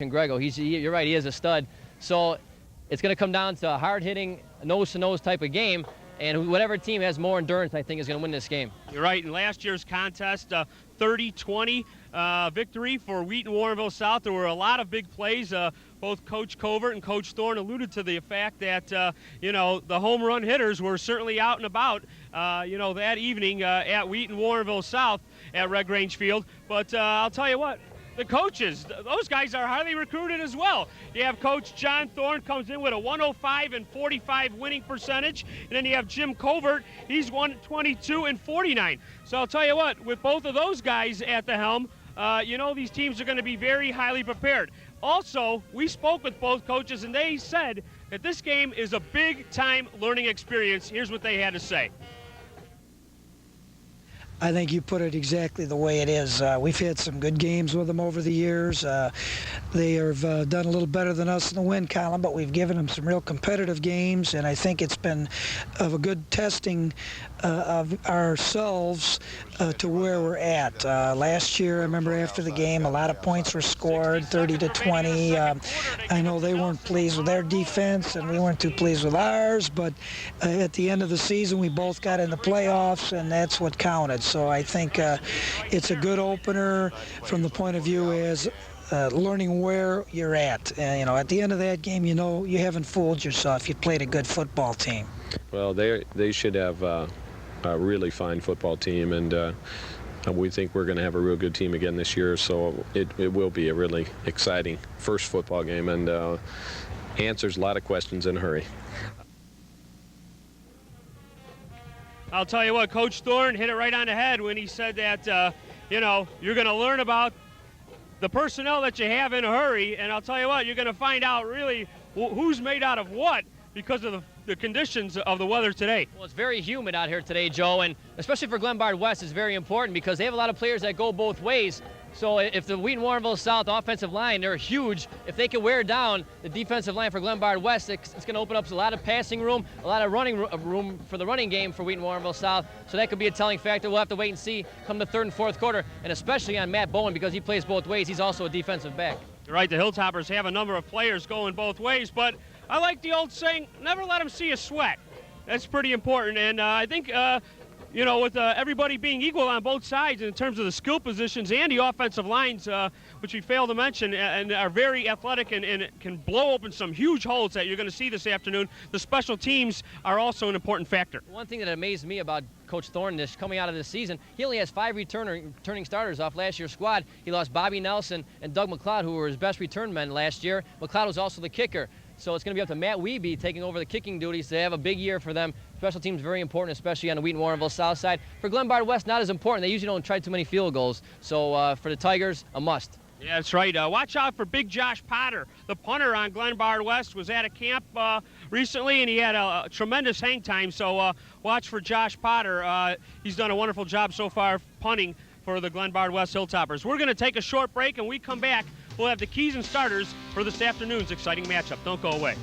Grego. You're right, he is a stud. So it's going to come down to a hard-hitting, nose-to-nose type of game, and whatever team has more endurance, I think, is going to win this game. You're right. In last year's contest, 30-20 victory for Wheaton Warrenville South. There were a lot of big plays. Both Coach Covert and Coach Thorne alluded to the fact that, the home run hitters were certainly out and about, that evening at Wheaton Warrenville South at Red Grange Field. But I'll tell you what, the coaches, those guys are highly recruited as well. You have Coach John Thorne comes in with a 105-45 winning percentage, and then you have Jim Covert. He's 122-49. So I'll tell you what, with both of those guys at the helm, these teams are going to be very highly prepared. Also, we spoke with both coaches, and they said that this game is a big-time learning experience. Here's what they had to say. I think you put it exactly the way it is. We've had some good games with them over the years. They have done a little better than us in the win column, but we've given them some real competitive games, and I think it's been of a good testing of ourselves to where we're at. Last year, I remember after the game, a lot of points were scored, 30-20. I know they weren't pleased with their defense, and we weren't too pleased with ours, but at the end of the season, we both got in the playoffs, and that's what counted. So I think it's a good opener from the point of view as learning where you're at. At the end of that game, you haven't fooled yourself. You played a good football team. Well, they should have a really fine football team, and we think we're going to have a real good team again this year. So it will be a really exciting first football game, and answers a lot of questions in a hurry. I'll tell you what, Coach Thorne hit it right on the head when he said that, you're going to learn about the personnel that you have in a hurry, and I'll tell you what, you're going to find out really who's made out of what because of the conditions of the weather today. Well, it's very humid out here today, Joe, and especially for Glenbard West, it's very important because they have a lot of players that go both ways. So if the Wheaton Warrenville South offensive line, they're huge. If they can wear down the defensive line for Glenbard West, it's going to open up a lot of passing room, a lot of running room for the running game for Wheaton Warrenville South. So that could be a telling factor. We'll have to wait and see come the third and fourth quarter, and especially on Matt Bowen because he plays both ways. He's also a defensive back. You're right, the Hilltoppers have a number of players going both ways, but I like the old saying, never let them see you sweat. That's pretty important, and I think with everybody being equal on both sides in terms of the skill positions and the offensive lines, which we failed to mention, and are very athletic and can blow open some huge holes that you're going to see this afternoon, the special teams are also an important factor. One thing that amazed me about Coach Thorne coming out of this season, he only has 5 returning starters off last year's squad. He lost Bobby Nelson and Doug McLeod, who were his best return men last year. McLeod was also the kicker. So it's going to be up to Matt Wiebe taking over the kicking duties. They have a big year for them. Special teams very important, especially on the Wheaton Warrenville South side. For Glenbard West, not as important. They usually don't try too many field goals. So for the Tigers, a must. Yeah, that's right. Watch out for Big Josh Potter. The punter on Glenbard West was at a camp recently, and he had a tremendous hang time. So watch for Josh Potter. He's done a wonderful job so far punting for the Glenbard West Hilltoppers. We're going to take a short break, and we come back. We'll have the keys and starters for this afternoon's exciting matchup. Don't go away.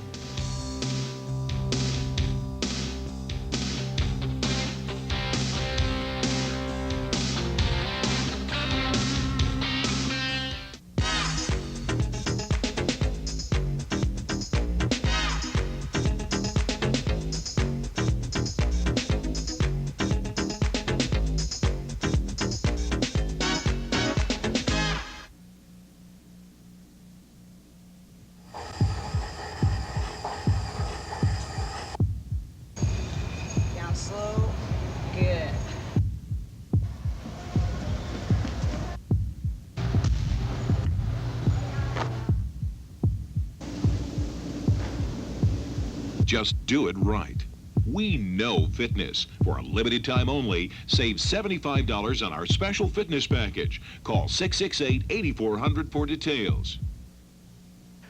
Just do it right. We know fitness. For a limited time only, save $75 on our special fitness package. Call 668-8400 for details.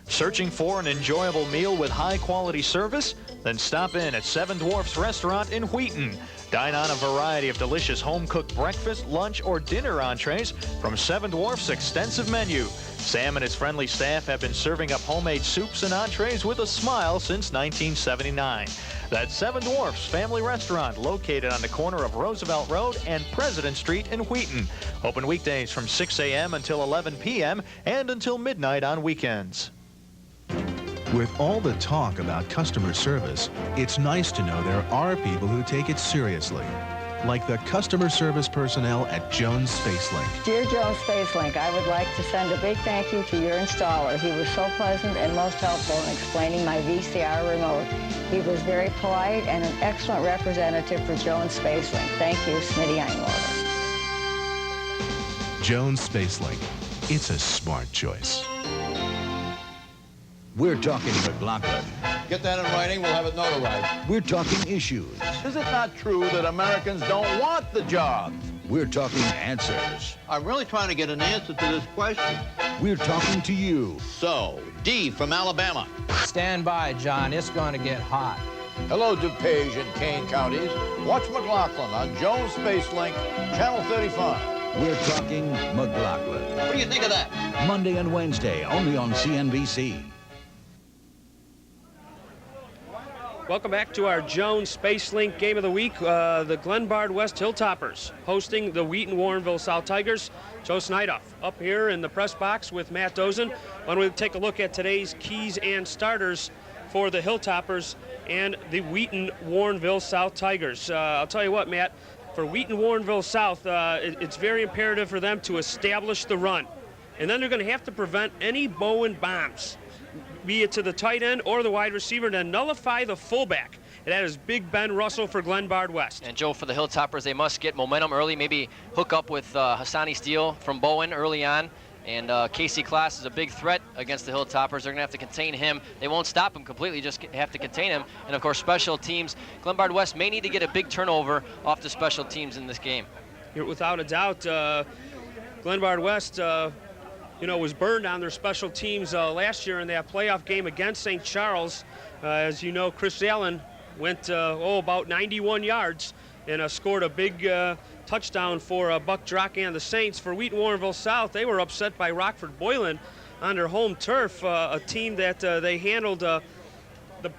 Searching for an enjoyable meal with high-quality service? Then stop in at Seven Dwarfs Restaurant in Wheaton. Dine on a variety of delicious home-cooked breakfast, lunch, or dinner entrees from Seven Dwarfs' extensive menu. Sam and his friendly staff have been serving up homemade soups and entrees with a smile since 1979. That's Seven Dwarfs Family Restaurant, located on the corner of Roosevelt Road and President Street in Wheaton. Open weekdays from 6 a.m. until 11 p.m. and until midnight on weekends. With all the talk about customer service, it's nice to know there are people who take it seriously, like the customer service personnel at Jones SpaceLink. Dear Jones SpaceLink, I would like to send a big thank you to your installer. He was so pleasant and most helpful in explaining my VCR remote. He was very polite and an excellent representative for Jones SpaceLink. Thank you, Smitty Einwater. Jones SpaceLink. It's a smart choice. We're talking McLaughlin. Get that in writing, we'll have it notarized. We're talking issues. Is it not true that Americans don't want the jobs? We're talking answers. I'm really trying to get an answer to this question. We're talking to you. So, D from Alabama. Stand by, John. It's going to get hot. Hello, DuPage and Kane counties. Watch McLaughlin on Jones SpaceLink, Channel 35. We're talking McLaughlin. What do you think of that? Monday and Wednesday, only on CNBC. Welcome back to our Jones SpaceLink Game of the Week. The Glenbard West Hilltoppers hosting the Wheaton Warrenville South Tigers. Joe Snydoff up here in the press box with Matt Dozen. Why don't we take a look at today's keys and starters for the Hilltoppers and the Wheaton Warrenville South Tigers. I'll tell you what, Matt, for Wheaton Warrenville South, it's very imperative for them to establish the run. And then they're going to have to prevent any Bowen bombs, be it to the tight end or the wide receiver, and then nullify the fullback. And that is Big Ben Russell for Glenbard West. And Joe, for the Hilltoppers, they must get momentum early, maybe hook up with Hassani Steele from Bowen early on. And Casey Klaas is a big threat against the Hilltoppers. They're going to have to contain him. They won't stop him completely, just have to contain him. And, of course, special teams. Glenbard West may need to get a big turnover off the special teams in this game. Without a doubt, Glenbard West was burned on their special teams last year in that playoff game against St. Charles. As you know, Chris Allen went about 91 yards and scored a big touchdown for Buck Drock and the Saints. For Wheaton Warrenville South, they were upset by Rockford Boylan on their home turf, a team that they handled the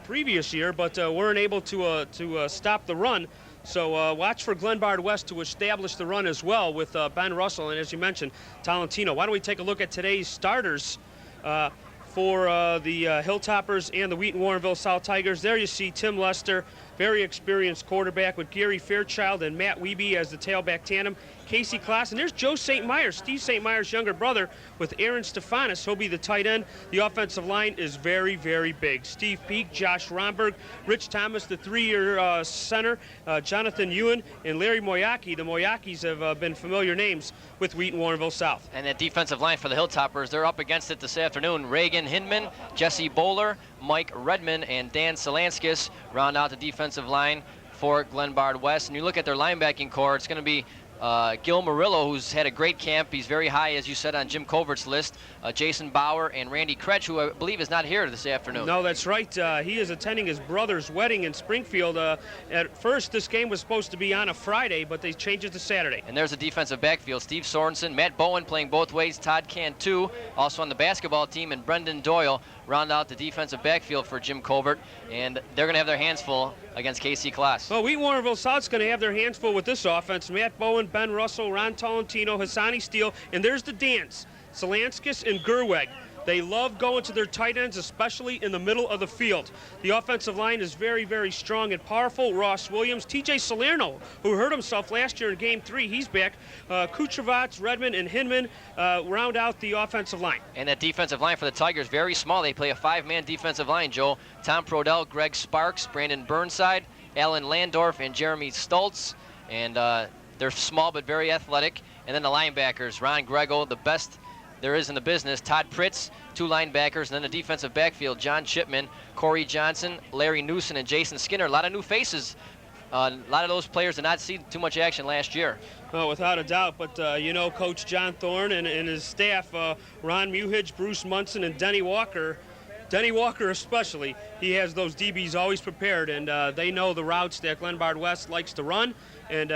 previous year, but weren't able to stop the run. So watch for Glenbard West to establish the run as well with Ben Russell and, as you mentioned, Tolentino. Why don't we take a look at today's starters for the Hilltoppers and the Wheaton Warrenville South Tigers. There you see Tim Lester, very experienced quarterback, with Gary Fairchild and Matt Wiebe as the tailback tandem. Casey Klaas, and there's Joe St. Myers, Steve St. Myers' younger brother, with Aaron Stefanis. He'll be the tight end. The offensive line is very, very big. Steve Peak, Josh Romberg, Rich Thomas, the three-year center, Jonathan Ewan, and Larry Moyaki. The Moyakis have been familiar names with Wheaton Warrenville South. And that defensive line for the Hilltoppers, they're up against it this afternoon. Reagan Hindman, Jesse Bowler, Mike Redman, and Dan Solanskis round out the defensive line for Glenbard West. And you look at their linebacking core, it's going to be Gil Murillo, who's had a great camp. He's very high, as you said, on Jim Covert's list. Jason Bauer and Randy Kretsch, who I believe is not here this afternoon. No, that's right. He is attending his brother's wedding in Springfield. At first, this game was supposed to be on a Friday, but they changed it to Saturday. And there's a defensive backfield. Steve Sorensen, Matt Bowen playing both ways, Todd Cantu, also on the basketball team, and Brendan Doyle round out the defensive backfield for Jim Covert. And they're going to have their hands full against Casey Klaas. Well, Wheaton Warrenville South's going to have their hands full with this offense. Matt Bowen, Ben Russell, Ron Tolentino, Hassani Steele, and there's the Dans, Solanskis and Gerweg. They love going to their tight ends, especially in the middle of the field. The offensive line is very, very strong and powerful. Ross Williams, TJ Salerno, who hurt himself last year in Game 3, he's back. Kuchervatz, Redmond, and Hinman round out the offensive line. And that defensive line for the Tigers, very small. They play a five-man defensive line, Joe. Tom Prodell, Greg Sparks, Brandon Burnside, Alan Landorf, and Jeremy Stoltz. And they're small but very athletic. And then the linebackers, Ron Grego, the best there is in the business, Todd Pritz, two linebackers, and then the defensive backfield, John Chipman, Corey Johnson, Larry Newsom, and Jason Skinner. A lot of new faces. A lot of those players did not see too much action last year. Oh, without a doubt, but Coach John Thorne and his staff, Ron Muhidge, Bruce Munson, and Denny Walker especially, he has those DBs always prepared, and they know the routes that Glenbard West likes to run. And,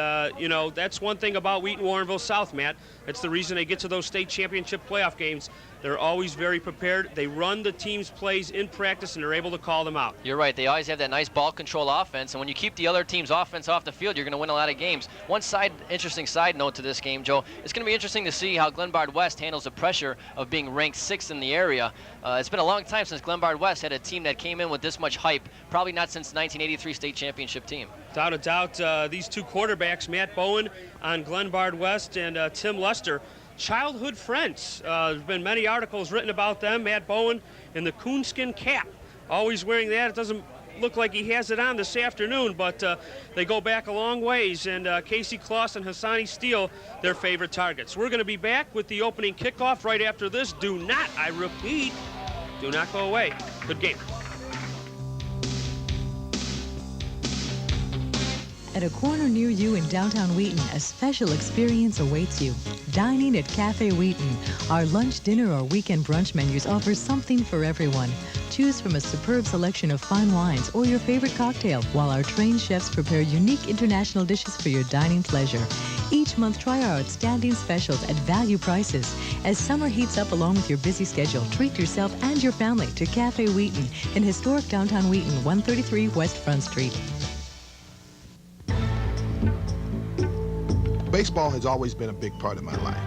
that's one thing about Wheaton Warrenville South, Matt. It's the reason they get to those state championship playoff games. They're always very prepared. They run the team's plays in practice, and they're able to call them out. You're right. They always have that nice ball control offense, and when you keep the other team's offense off the field, you're going to win a lot of games. One interesting side note to this game, Joe, it's going to be interesting to see how Glenbard West handles the pressure of being ranked 6th in the area. It's been a long time since Glenbard West had a team that came in with this much hype, probably not since the 1983 state championship team. Without a doubt, these two quarterbacks, Matt Bowen on Glenbard West and Tim Lester, childhood friends. There's been many articles written about them. Matt Bowen in the coonskin cap, always wearing that. It doesn't look like he has it on this afternoon, but they go back a long ways, and Casey Kloss and Hassani Steele, their favorite targets. We're going to be back with the opening kickoff right after this. Do not, I repeat, do not go away. Good game. At a corner near you in downtown Wheaton, a special experience awaits you. Dining at Cafe Wheaton. Our lunch, dinner, or weekend brunch menus offer something for everyone. Choose from a superb selection of fine wines or your favorite cocktail, while our trained chefs prepare unique international dishes for your dining pleasure. Each month, try our outstanding specials at value prices. As summer heats up along with your busy schedule, treat yourself and your family to Cafe Wheaton in historic downtown Wheaton, 133 West Front Street. Baseball has always been a big part of my life.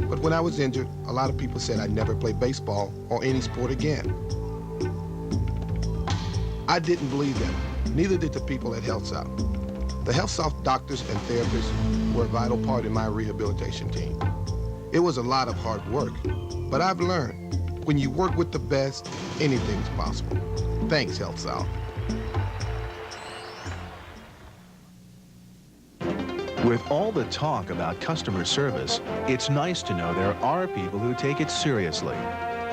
But when I was injured, a lot of people said I'd never play baseball or any sport again. I didn't believe them. Neither did the people at Health South. The Health South doctors and therapists were a vital part in my rehabilitation team. It was a lot of hard work, but I've learned when you work with the best, anything's possible. Thanks, Health South. With all the talk about customer service, it's nice to know there are people who take it seriously,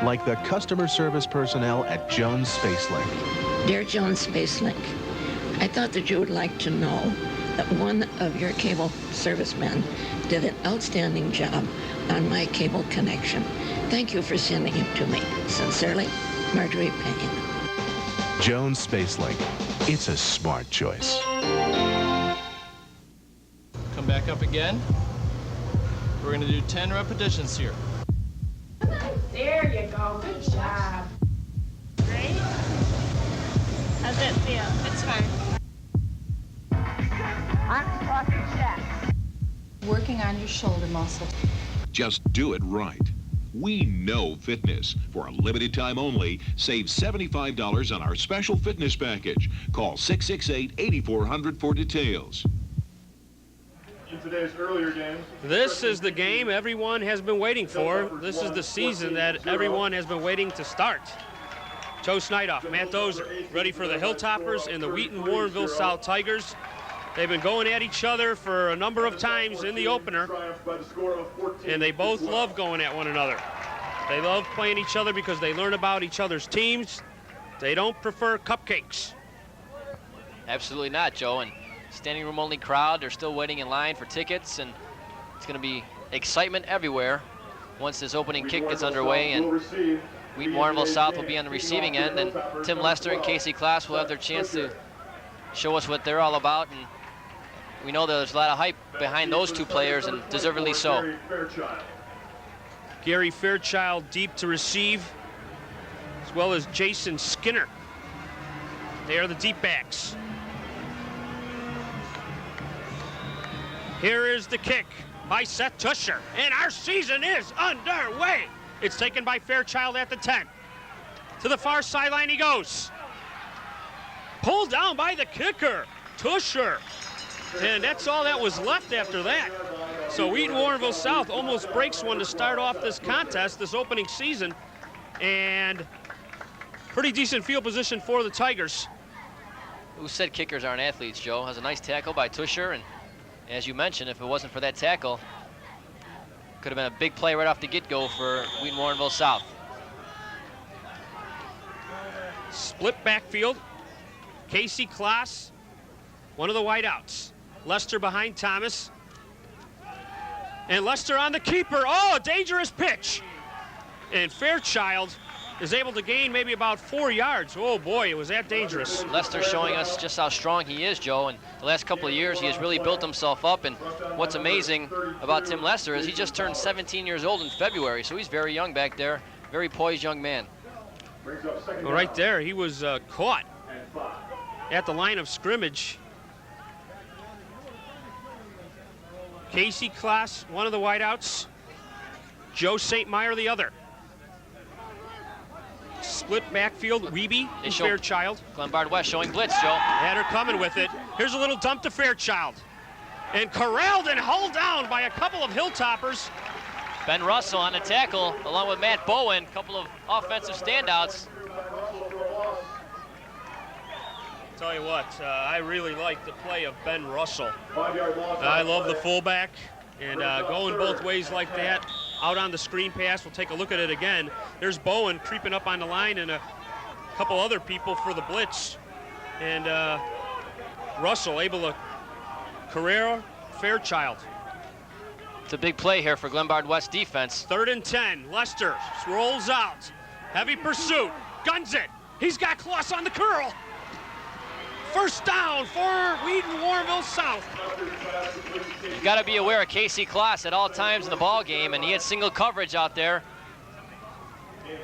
like the customer service personnel at Jones Spacelink. Dear Jones Spacelink, I thought that you would like to know that one of your cable servicemen did an outstanding job on my cable connection. Thank you for sending him to me. Sincerely, Marjorie Payne. Jones Spacelink. It's a smart choice. Come back up again. We're going to do 10 repetitions here. There you go. Good job. Great. How's that feel? It's fine. I'm talking chest. Working on your shoulder muscle. Just do it right. We know fitness. For a limited time only, save $75 on our special fitness package. Call 668-8400 for details. In today's earlier games. This is the game everyone has been waiting for. This is the season that everyone has been waiting to start. Joe Snydoff, Matt Dozer, ready for the Hilltoppers and the Wheaton-Warrenville South Tigers. They've been going at each other for a number of times in the opener, and they both love going at one another. They love playing each other because they learn about each other's teams. They don't prefer cupcakes. Absolutely not, Joe. And standing room only crowd, they're still waiting in line for tickets, and it's going to be excitement everywhere once this opening kick gets underway, and Wheaton-Warrenville South will be on the receiving end, and Tim Lester and Casey Kloss will have their chance to show us what they're all about, and we know there's a lot of hype behind those two players, and deservedly so. Gary Fairchild deep to receive, as well as Jason Skinner. They are the deep backs. Here is the kick by Seth Tusher, and our season is underway. It's taken by Fairchild at the 10. To the far sideline he goes. Pulled down by the kicker, Tusher. And that's all that was left after that. So Wheaton-Warrenville South almost breaks one to start off this contest, this opening season. And pretty decent field position for the Tigers. Who said kickers aren't athletes, Joe? Has a nice tackle by Tusher, and as you mentioned, if it wasn't for that tackle, could have been a big play right off the get-go for Wheaton-Warrenville South. Split backfield. Casey Kloss, one of the wideouts. Lester behind Thomas. And Lester on the keeper. Oh, a dangerous pitch. And Fairchild is able to gain maybe about 4 yards. Oh boy, it was that dangerous. Lester showing us just how strong he is, Joe, and the last couple of years he has really built himself up, and what's amazing about Tim Lester is he just turned 17 years old in February, so he's very young back there, very poised young man. Well, right there, he was caught at the line of scrimmage. Casey Klaas, one of the wideouts. Joe St. Meyer, the other. Split backfield, Wiebe and Fairchild. Glenbard West showing blitz, Joe. Had her coming with it. Here's a little dump to Fairchild. And corralled and hauled down by a couple of Hilltoppers. Ben Russell on the tackle, along with Matt Bowen, a couple of offensive standouts. Tell you what, I really like the play of Ben Russell. I love the fullback, and going both ways like that, out on the screen pass, we'll take a look at it again. There's Bowen creeping up on the line and a couple other people for the blitz. And Russell able to Carrera, Fairchild. It's a big play here for Glenbard West defense. 3rd and 10, Lester rolls out. Heavy pursuit, guns it. He's got Klaas on the curl. First down for Wheaton-Warrenville South. You got to be aware of Casey Klaas at all times in the ball game, and he had single coverage out there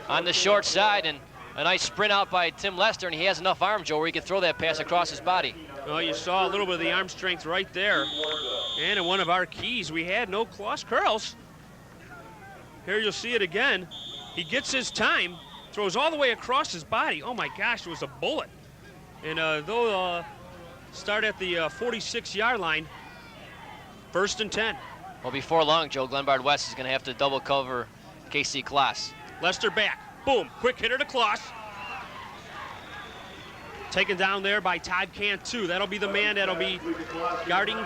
on the short side, and a nice sprint out by Tim Lester, and he has enough arm, Joe, where he can throw that pass across his body. Well, you saw a little bit of the arm strength right there. And in one of our keys, we had no Klaas curls. Here you'll see it again. He gets his time, throws all the way across his body. Oh my gosh, it was a bullet. And they'll start at the 46-yard line. 1st and 10. Well, before long, Joe, Glenbard West is going to have to double cover KC Klaas. Lester back. Boom. Quick hitter to Klaas. Taken down there by Todd Cantu. That'll be the man that'll be guarding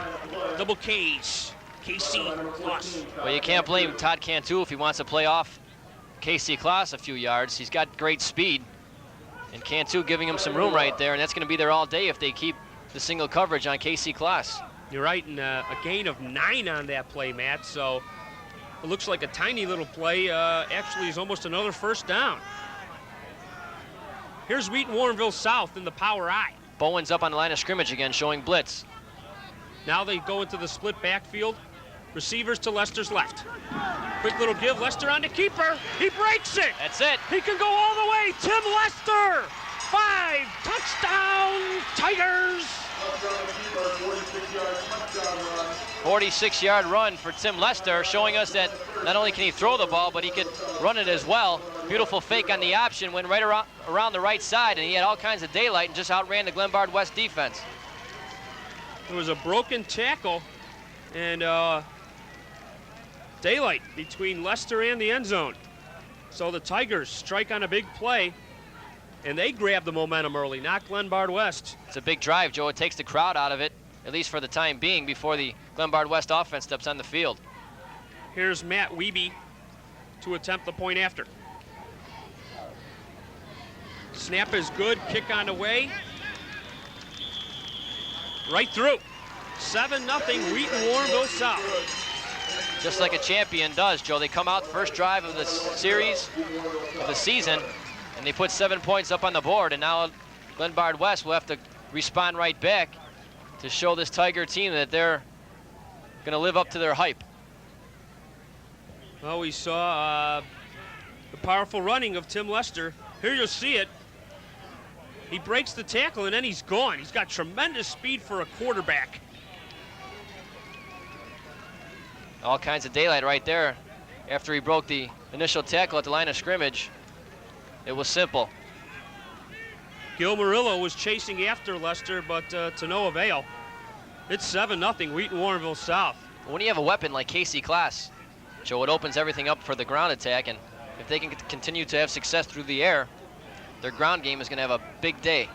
double K's. KC Klaas. Well, you can't blame Todd Cantu if he wants to play off KC Klaas a few yards. He's got great speed. And Cantu giving him some room right there, and that's going to be there all day if they keep the single coverage on KC Klaas. You're right, and a gain of 9 on that play, Matt, so it looks like a tiny little play. Actually is almost another first down. Here's Wheaton-Warrenville South in the power I. Bowen's up on the line of scrimmage again, showing blitz. Now they go into the split backfield. Receivers to Lester's left. Quick little give, Lester on the keeper. He breaks it. That's it. He can go all the way. Tim Lester, 5, touchdown, Tigers. 46-yard run for Tim Lester, showing us that not only can he throw the ball, but he could run it as well. Beautiful fake on the option, went right around the right side, and he had all kinds of daylight and just outran the Glenbard West defense. It was a broken tackle, and daylight between Lester and the end zone. So the Tigers strike on a big play, and they grab the momentum early, not Glenbard West. It's a big drive, Joe. It takes the crowd out of it, at least for the time being, before the Glenbard West offense steps on the field. Here's Matt Wiebe to attempt the point after. Snap is good, kick on the way. Right through. 7-0, Wheaton-Warrenville South. Just like a champion does, Joe. They come out first drive of the series, of the season, and they put 7 points up on the board, and now Glenbard West will have to respond right back to show this Tiger team that they're going to live up to their hype. Well, we saw the powerful running of Tim Lester. Here you'll see it. He breaks the tackle, and then he's gone. He's got tremendous speed for a quarterback. All kinds of daylight right there. After he broke the initial tackle at the line of scrimmage, it was simple. Gil Murillo was chasing after Lester, but to no avail. It's 7-0, Wheaton-Warrenville South. When you have a weapon like KC Klaas, Joe, it opens everything up for the ground attack, and if they can continue to have success through the air, their ground game is going to have a big day.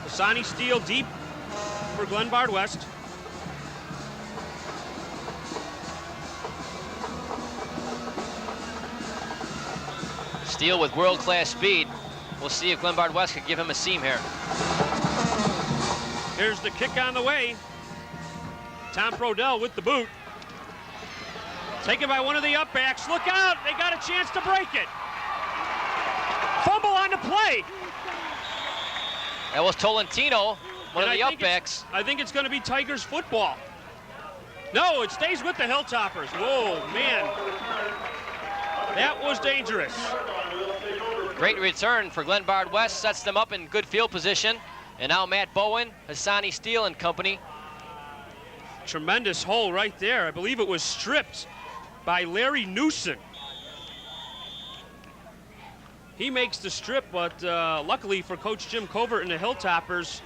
Sonny Steele deep for Glenbard West. Steele with world-class speed. We'll see if Glenbard West could give him a seam here. Here's the kick on the way. Tom Prodell with the boot. Taken by one of the upbacks. Look out, they got a chance to break it. Fumble on the play. That was Tolentino one of the upbacks. I think it's going to be Tigers football. No, it stays with the Hilltoppers. Whoa, man. That was dangerous. Great return for Glenbard West, sets them up in good field position. And now Matt Bowen, Hassani Steele and company. Tremendous hole right there. I believe it was stripped by Larry Newson. He makes the strip, but luckily for Coach Jim Covert and the Hilltoppers,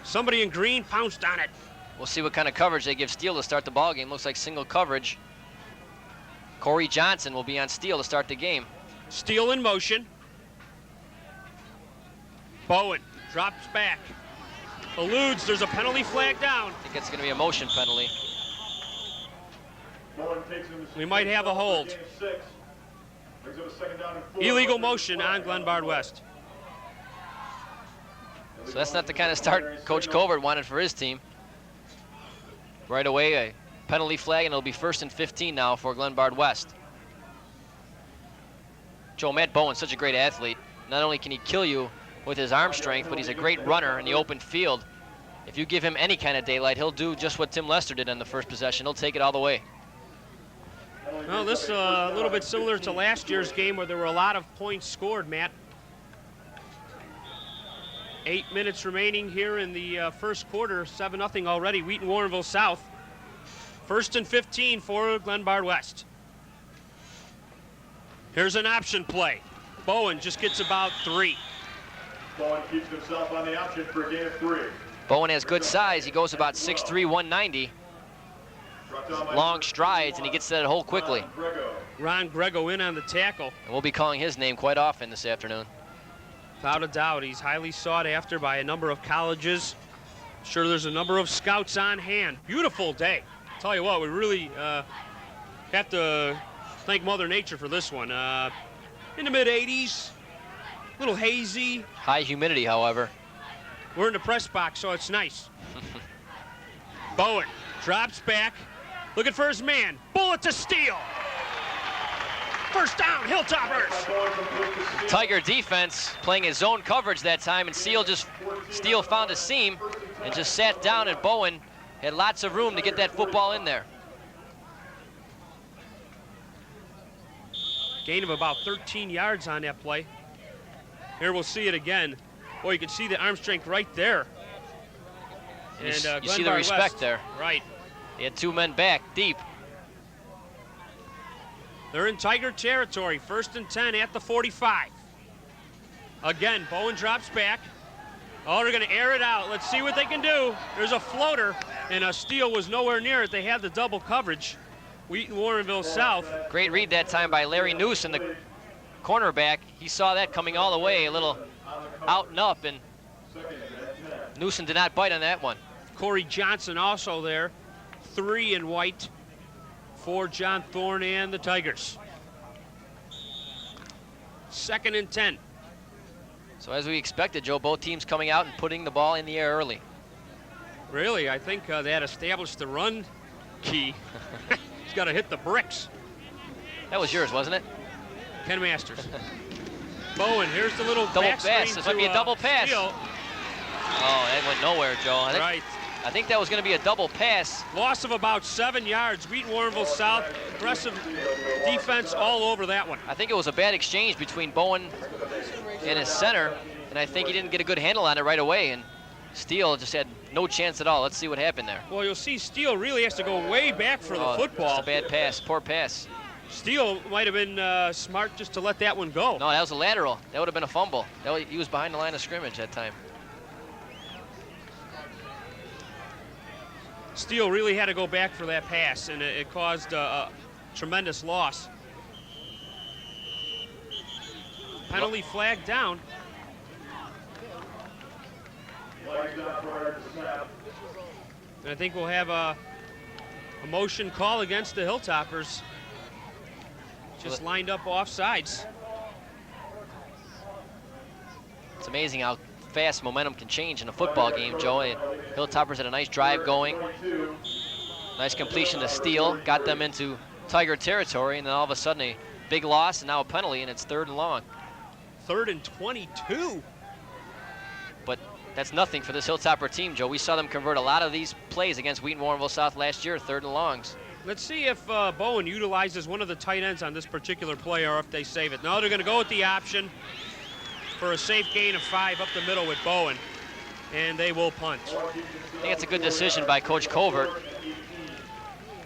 somebody in green pounced on it. We'll see what kind of coverage they give Steele to start the ball game. Looks like single coverage. Corey Johnson will be on Steele to start the game. Steele in motion. Bowen drops back. Eludes, there's a penalty flag down. I think it's going to be a motion penalty. We might have a hold. Illegal motion on Glenbard West. So that's not the kind of start Coach Covert wanted for his team. Right away, a penalty flag, and it'll be 1st and 15 now for Glenbard West. Joe, Matt Bowen's such a great athlete. Not only can he kill you with his arm strength, but he's a great runner in the open field. If you give him any kind of daylight, he'll do just what Tim Lester did on the first possession. He'll take it all the way. Well, this is a little bit similar to last year's game where there were a lot of points scored, Matt. 8 minutes remaining here in the first quarter, 7-0 already. Wheaton Warrenville South. 1st and 15 for Glenbard West. Here's an option play. Bowen just gets about 3. Bowen keeps himself on the option for a gain of 3. Bowen has good size. He goes about 6'3", 190. Long strides, and he gets to that hole quickly. Ron Grego in on the tackle. And we'll be calling his name quite often this afternoon. Without a doubt, he's highly sought after by a number of colleges. Sure, there's a number of scouts on hand. Beautiful day. Tell you what, we really have to thank Mother Nature for this one. In the mid-80s, a little hazy. High humidity, however. We're in the press box, so it's nice. Bowen drops back, looking for his man. Bullet to Steele. First down, Hilltoppers. Tiger defense playing his zone coverage that time, and Steele found a seam and just sat down, and Bowen had lots of room to get that football in there. Gain of about 13 yards on that play. Here we'll see it again. Boy, you can see the arm strength right there. And you see the respect there. Right. He had 2 men back, deep. They're in Tiger territory, 1st and 10 at the 45. Again, Bowen drops back. Oh, they're going to air it out. Let's see what they can do. There's a floater, and Steele was nowhere near it. They had the double coverage. Wheaton Warrenville South. Great read that time by Larry Newson, the cornerback. He saw that coming all the way, a little out and up, and Newson did not bite on that one. Corey Johnson also there, 3 in white for John Thorne and the Tigers. 2nd and 10. So as we expected, Joe, both teams coming out and putting the ball in the air early. Really, I think they had established the run key. He's got to hit the bricks. That was yours, wasn't it? Ken Masters. Bowen, here's the little double pass. This might be a double pass. Steele. Oh, that went nowhere, Joe. Right. I think that was going to be a double pass. Loss of about 7 yards. Wheaton Warrenville South, aggressive defense all over that one. I think it was a bad exchange between Bowen and his center, and I think he didn't get a good handle on it right away, and Steele just had no chance at all. Let's see what happened there. Well, you'll see Steele really has to go way back for the football. It's a bad pass, poor pass. Steele might have been smart just to let that one go. No, that was a lateral. That would have been a fumble. He was behind the line of scrimmage that time. Steele really had to go back for that pass, and it caused a tremendous loss. Penalty flag down. And I think we'll have a motion call against the Hilltoppers. Just lined up off sides. It's amazing how fast momentum can change in a football game, Joe. And Hilltoppers had a nice drive going. Nice completion to Steele. Got them into Tiger territory, and then all of a sudden a big loss and now a penalty, and it's 3rd and long. 3rd and 22. But that's nothing for this Hilltopper team, Joe. We saw them convert a lot of these plays against Wheaton Warrenville South last year, 3rd and longs. Let's see if Bowen utilizes one of the tight ends on this particular play or if they save it. No, they're going to go with the option for a safe gain of 5 up the middle with Bowen, and they will punt. I think it's a good decision by Coach Covert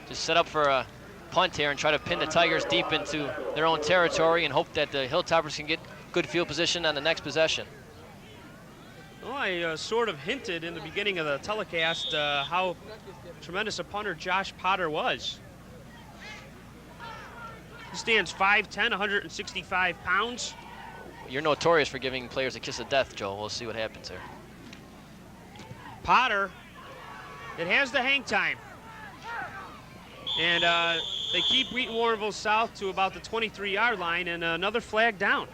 to set up for a punt here and try to pin the Tigers deep into their own territory and hope that the Hilltoppers can get good field position on the next possession. Well, I sort of hinted in the beginning of the telecast how tremendous a punter Josh Potter was. He stands 5'10", 165 pounds. You're notorious for giving players a kiss of death, Joe. We'll see what happens here. Potter, it has the hang time. And they keep Wheaton Warrenville South to about the 23-yard line, and another flag down.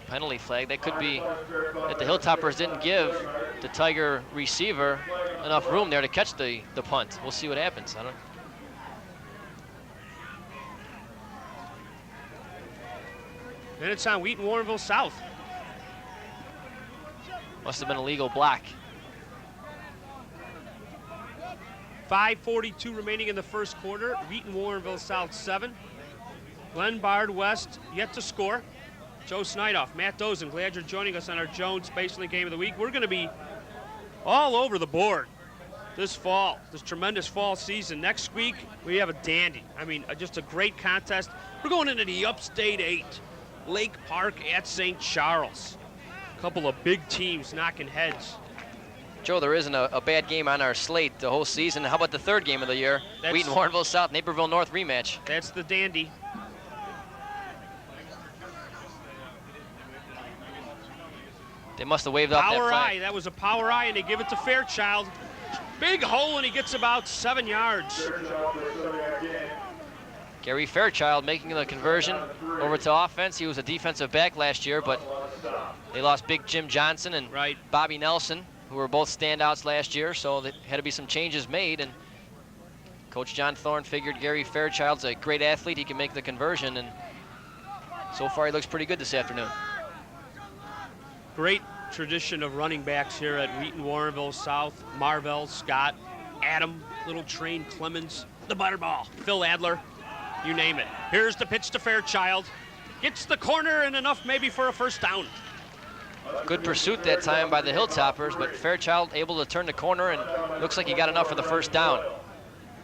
Penalty flag. That could be that the Hilltoppers didn't give the Tiger receiver enough room there to catch the punt. We'll see what happens. I don't. And it's on Wheaton Warrenville South. Must have been a legal block. 5:42 remaining in the first quarter. Wheaton Warrenville South 7. Glenbard West yet to score. Joe Snydoff, Matt Dozen, glad you're joining us on our Jones Spacelink Game of the Week. We're going to be all over the board this fall, this tremendous fall season. Next week, we have a dandy. I mean, just a great contest. We're going into the Upstate 8, Lake Park at St. Charles. A couple of big teams knocking heads. Joe, there isn't a bad game on our slate the whole season. How about the 3rd game of the year? Wheaton Warrenville South, Naperville North rematch. That's the dandy. They must have waved off that Power flag. eye, that was a power eye, and they give it to Fairchild. Big hole, and he gets about 7 yards. Gary Fairchild making the conversion over to offense. He was a defensive back last year, but they lost Big Jim Johnson and Bobby Nelson, who were both standouts last year, so there had to be some changes made, and Coach John Thorne figured Gary Fairchild's a great athlete. He can make the conversion, and so far he looks pretty good this afternoon. Great tradition of running backs here at Wheaton Warrenville South. Marvell, Scott, Adam, Little Train, Clemens, the Butterball, Phil Adler, you name it. Here's the pitch to Fairchild. Gets the corner and enough maybe for a first down. Good pursuit that time by the Hilltoppers, but Fairchild able to turn the corner and looks like he got enough for the first down.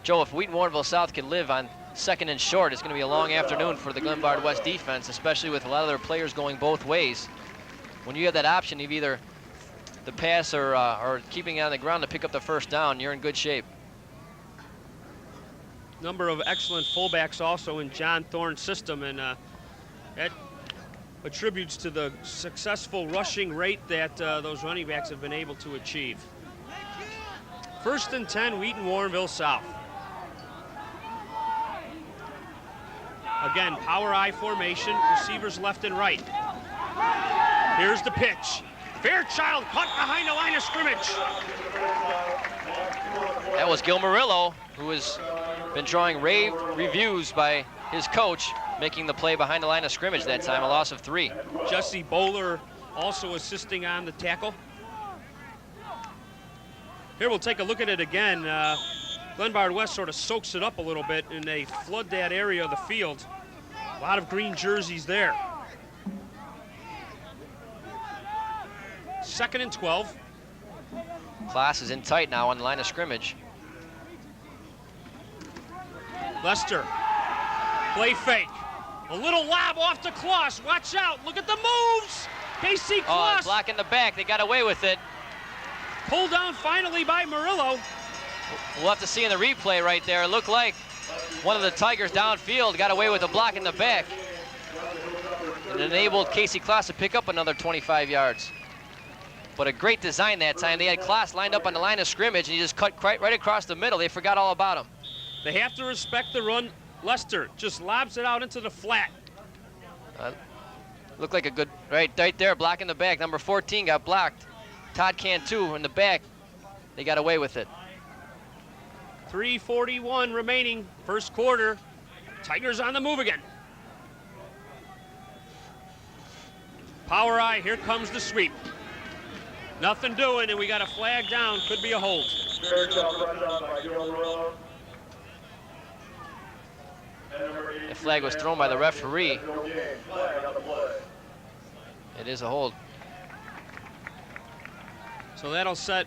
Joe, if Wheaton Warrenville South can live on 2nd and short, it's going to be a long afternoon for the Glenbard West defense, especially with a lot of their players going both ways. When you have that option of either the pass or keeping it on the ground to pick up the first down, you're in good shape. Number of excellent fullbacks also in John Thorne's system, and that attributes to the successful rushing rate that those running backs have been able to achieve. 1st and 10, Wheaton Warrenville South. Again, power I formation, receivers left and right. Here's the pitch. Fairchild caught behind the line of scrimmage. That was Gil Murillo, who has been drawing rave reviews by his coach, making the play behind the line of scrimmage that time, a loss of 3. Jesse Bowler also assisting on the tackle. Here we'll take a look at it again. Glenbard West sort of soaks it up a little bit, and they flood that area of the field. A lot of green jerseys there. 2nd and 12. Class is in tight now on the line of scrimmage. Lester, play fake. A little lob off to Kloss. Watch out, look at the moves. KC Kloss. Block in the back, they got away with it. Pulled down finally by Murillo. We'll have to see in the replay right there. It looked like one of the Tigers downfield got away with a block in the back. It enabled Casey Kloss to pick up another 25 yards. But a great design that time. They had Kloss lined up on the line of scrimmage, and he just cut right across the middle. They forgot all about him. They have to respect the run. Lester just lobs it out into the flat. Looked like a good, right there, block in the back. Number 14 got blocked. Todd Cantu in the back. They got away with it. 3:41 remaining, first quarter. Tigers on the move again. Power I, here comes the sweep. Nothing doing, and we got a flag down. Could be a hold. The flag was thrown by the referee. It is a hold. So that'll set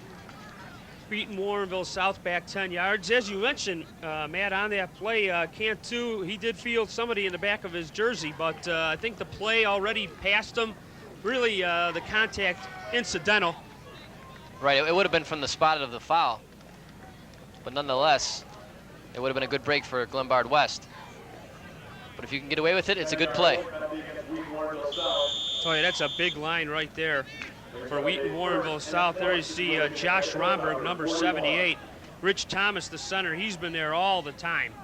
Wheaton Warrenville South back 10 yards. As you mentioned, Matt, on that play, Cantu, he did field somebody in the back of his jersey, but I think the play already passed him. Really, the contact incidental. Right, it would have been from the spot of the foul. But nonetheless, it would have been a good break for Glenbard West. But if you can get away with it, it's a good play. Tell you, that's a big line right there for Wheaton Warrenville South. There you see Josh Romberg, number 78. Rich Thomas, the center. He's been there all the time.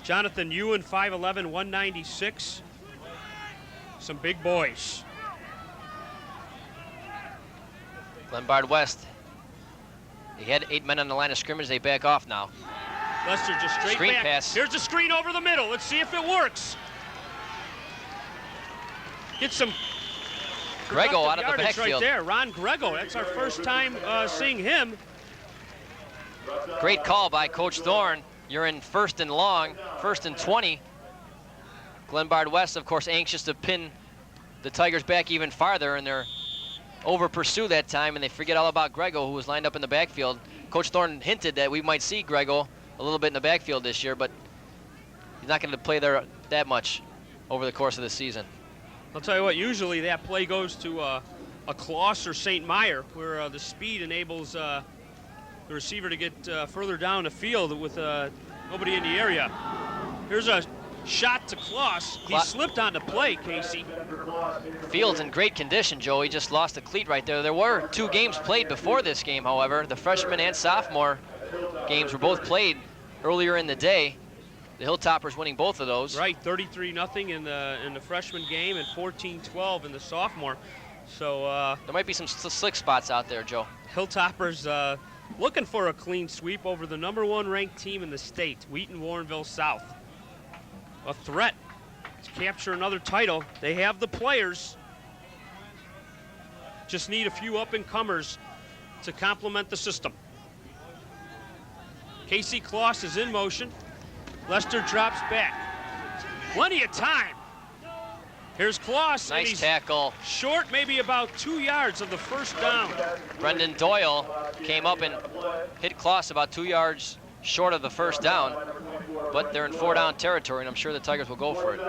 Jonathan Ewan, 5'11", 196. Some big boys. Glenbard West. He had 8 men on the line of scrimmage. They back off now. Lester just straight Screen back. pass. Here's the screen over the middle. Let's see if it works. Get some Grego out of the yardage backfield. right there. Ron Grego. That's our first time seeing him. Great call by Coach Thorne. You're in 1st and long, 1st and 20. Glenbard West, of course, anxious to pin the Tigers back even farther, and they're over pursue that time, and they forget all about Grego, who was lined up in the backfield. Coach Thorne hinted that we might see Grego a little bit in the backfield this year, but he's not going to play there that much over the course of the season. I'll tell you what, usually that play goes to a Kloss or St. Meyer, where the speed enables the receiver to get further down the field with nobody in the area. Here's a shot to Kloss. He slipped on the play, Casey. Field's in great condition, Joe. He just lost a cleat right there. There were 2 games played before this game, however. The freshman and sophomore games were both played earlier in the day. The Hilltoppers winning both of those. Right, 33-0 in the freshman game and 14-12 in the sophomore. So there might be some slick spots out there, Joe. Hilltoppers looking for a clean sweep over the #1 ranked team in the state, Wheaton Warrenville South. A threat to capture another title. They have the players. Just need a few up-and-comers to complement the system. Casey Kloss is in motion. Lester drops back. Plenty of time. Here's Kloss. Nice tackle. Short, maybe about 2 yards of the first down. Brendan Doyle came up and hit Kloss about 2 yards short of the first down, but they're in 4-down territory, and I'm sure the Tigers will go for it.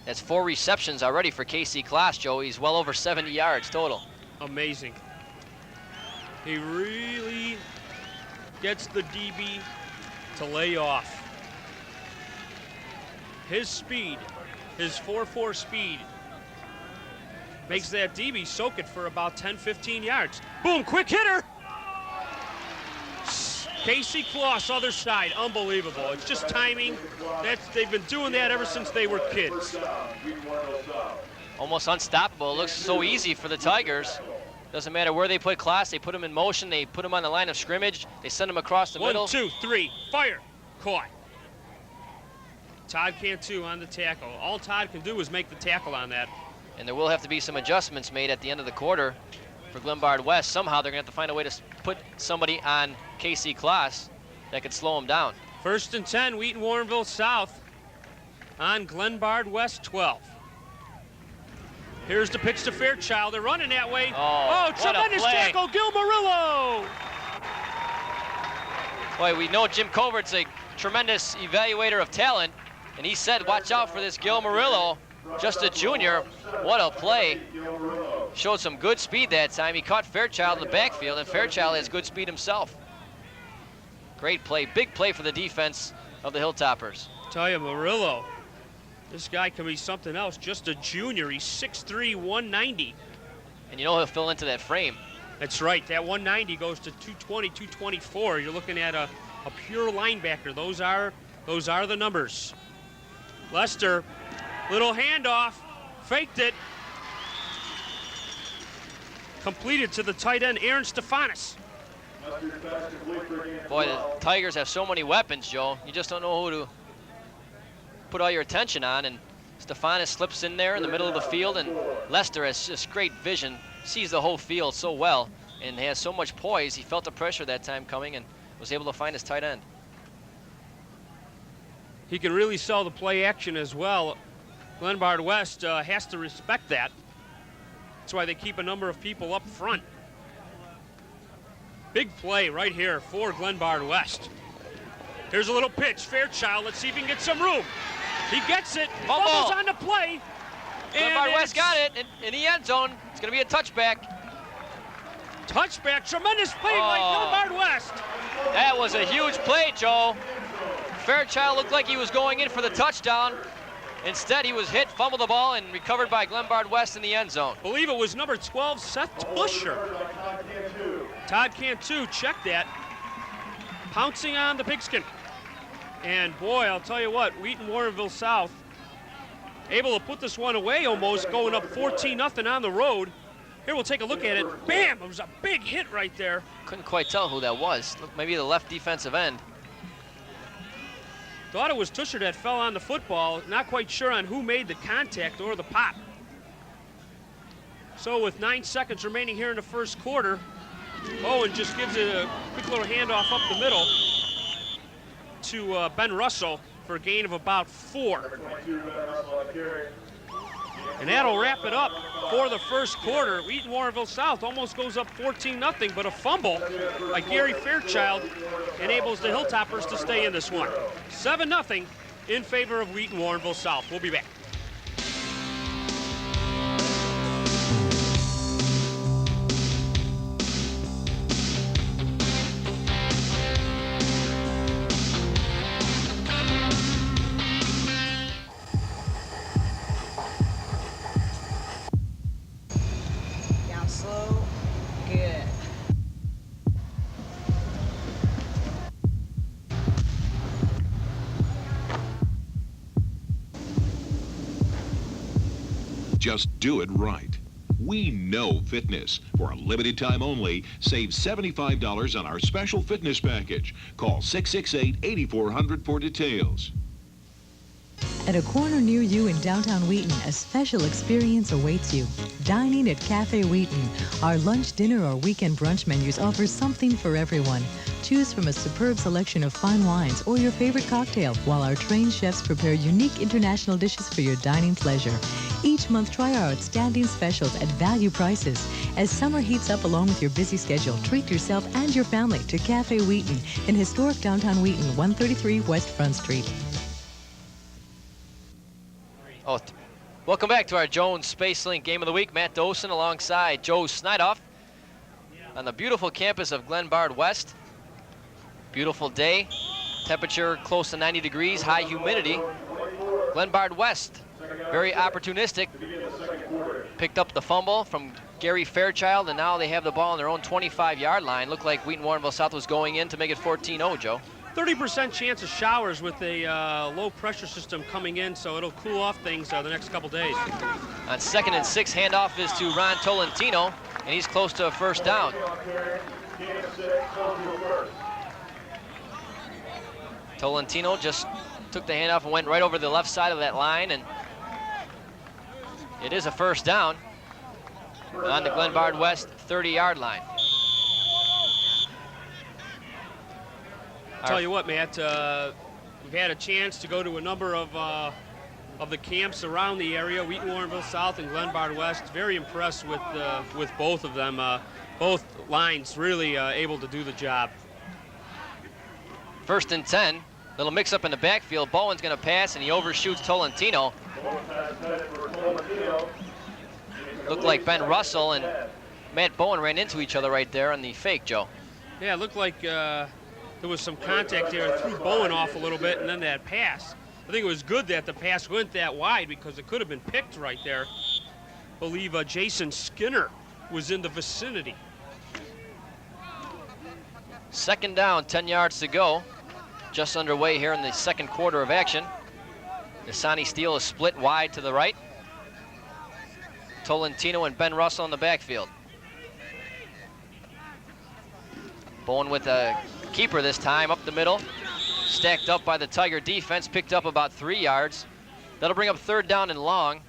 That's 4 receptions already for Casey Kloss, Joe. He's well over 70 yards total. Amazing. He really gets the DB to lay off. His speed, his 4.4 speed, makes that DB soak it for about 10-15 yards. Boom, quick hitter! Casey Kloss, other side, unbelievable. It's just timing. They've been doing that ever since they were kids. Almost unstoppable. It looks so easy for the Tigers. Doesn't matter where they put Kloss, they put him in motion, they put him on the line of scrimmage, they send him across the middle. 1, 2, 3, fire, caught. Todd Cantu on the tackle. All Todd can do is make the tackle on that. And there will have to be some adjustments made at the end of the quarter for Glenbard West. Somehow they're going to have to find a way to put somebody on Casey Kloss that could slow him down. 1st and 10, Wheaton Warrenville South on Glenbard West 12. Here's the pitch to Fairchild. They're running that way. Oh, tremendous tackle, Gil Murillo. Boy, we know Jim Covert's a tremendous evaluator of talent, and he said, watch out for this Gil Murillo, just a junior. What a play. Showed some good speed that time. He caught Fairchild in the backfield, and Fairchild has good speed himself. Great play, big play for the defense of the Hilltoppers. Tell you, Murillo, this guy can be something else. Just a junior. He's 6'3", 190. And you know he'll fill into that frame. That's right. That 190 goes to 220, 224. You're looking at a pure linebacker. Those are the numbers. Lester, little handoff, faked it. Completed to the tight end, Aaron Stefanis. Boy, the Tigers have so many weapons, Joe. You just don't know who to put all your attention on, and Stefanis slips in there in the middle of the field, and Lester has just great vision, sees the whole field so well, and has so much poise. He felt the pressure that time coming and was able to find his tight end. He can really sell the play action as well. Glenbard West has to respect that. That's why they keep a number of people up front. Big play right here for Glenbard West. Here's a little pitch, Fairchild. Let's see if he can get some room. He gets it, fumbles on the play. Glenbard West got it in the end zone. It's going to be a touchback. Touchback, tremendous play by Glenbard West. That was a huge play, Joe. Fairchild looked like he was going in for the touchdown. Instead, he was hit, fumbled the ball, and recovered by Glenbard West in the end zone. I believe it was number 12, Seth Tusher. Todd Cantu, check that. Pouncing on the pigskin. And boy, I'll tell you what, Wheaton Warrenville South able to put this one away almost, going up 14-0 on the road. Here, we'll take a look at it. Bam! It was a big hit right there. Couldn't quite tell who that was. Looked maybe the left defensive end. Thought it was Tusher that fell on the football. Not quite sure on who made the contact or the pop. So with 9 seconds remaining here in the first quarter, Bowen just gives it a quick little handoff up the middle to Ben Russell for a gain of about 4. And that'll wrap it up for the first quarter. Wheaton Warrenville South almost goes up 14-0, but a fumble by Gary Fairchild enables the Hilltoppers to stay in this one. 7-0 in favor of Wheaton Warrenville South. We'll be back. Just do it right. We know fitness. For a limited time only, save $75 on our special fitness package. Call 668-8400 for details. At a corner near you in downtown Wheaton, a special experience awaits you. Dining at Cafe Wheaton. Our lunch, dinner, or weekend brunch menus offer something for everyone. Choose from a superb selection of fine wines or your favorite cocktail, while our trained chefs prepare unique international dishes for your dining pleasure. Each month, try our outstanding specials at value prices. As summer heats up along with your busy schedule, treat yourself and your family to Cafe Wheaton in historic downtown Wheaton, 133 West Front Street. Welcome back to our Jones Space Link Game of the Week. Matt Dosen alongside Joe Snidoff on the beautiful campus of Glenbard West. Beautiful day, temperature close to 90 degrees, high humidity. Glenbard West, very opportunistic, picked up the fumble from Gary Fairchild, and now they have the ball on their own 25-yard line. Looked like Wheaton Warrenville South was going in to make it 14-0, Joe. 30% chance of showers with a low pressure system coming in, so it'll cool off things the next couple days. On 2nd and 6, handoff is to Ron Tolentino, and he's close to a first down. Tolentino just took the handoff and went right over the left side of that line, and it is a first down on the Glenbard West 30-yard line. Tell you what, Matt, we've had a chance to go to a number of the camps around the area, Wheaton Warrenville South and Glenbard West. Very impressed with both of them. Both lines really able to do the job. 1st and 10, little mix-up in the backfield. Bowen's going to pass, and he overshoots Tolentino. Looked like Ben Russell and Matt Bowen ran into each other right there on the fake, Joe. Yeah, it looked like there was some contact there, threw Bowen off a little bit, and then that pass. I think it was good that the pass went that wide because it could have been picked right there. I believe Jason Skinner was in the vicinity. 2nd down, 10 yards to go. Just underway here in the second quarter of action. Nasani Steele is split wide to the right. Tolentino and Ben Russell in the backfield. Bowen with a keeper this time, up the middle. Stacked up by the Tiger defense, picked up about 3 yards. That'll bring up 3rd down and long.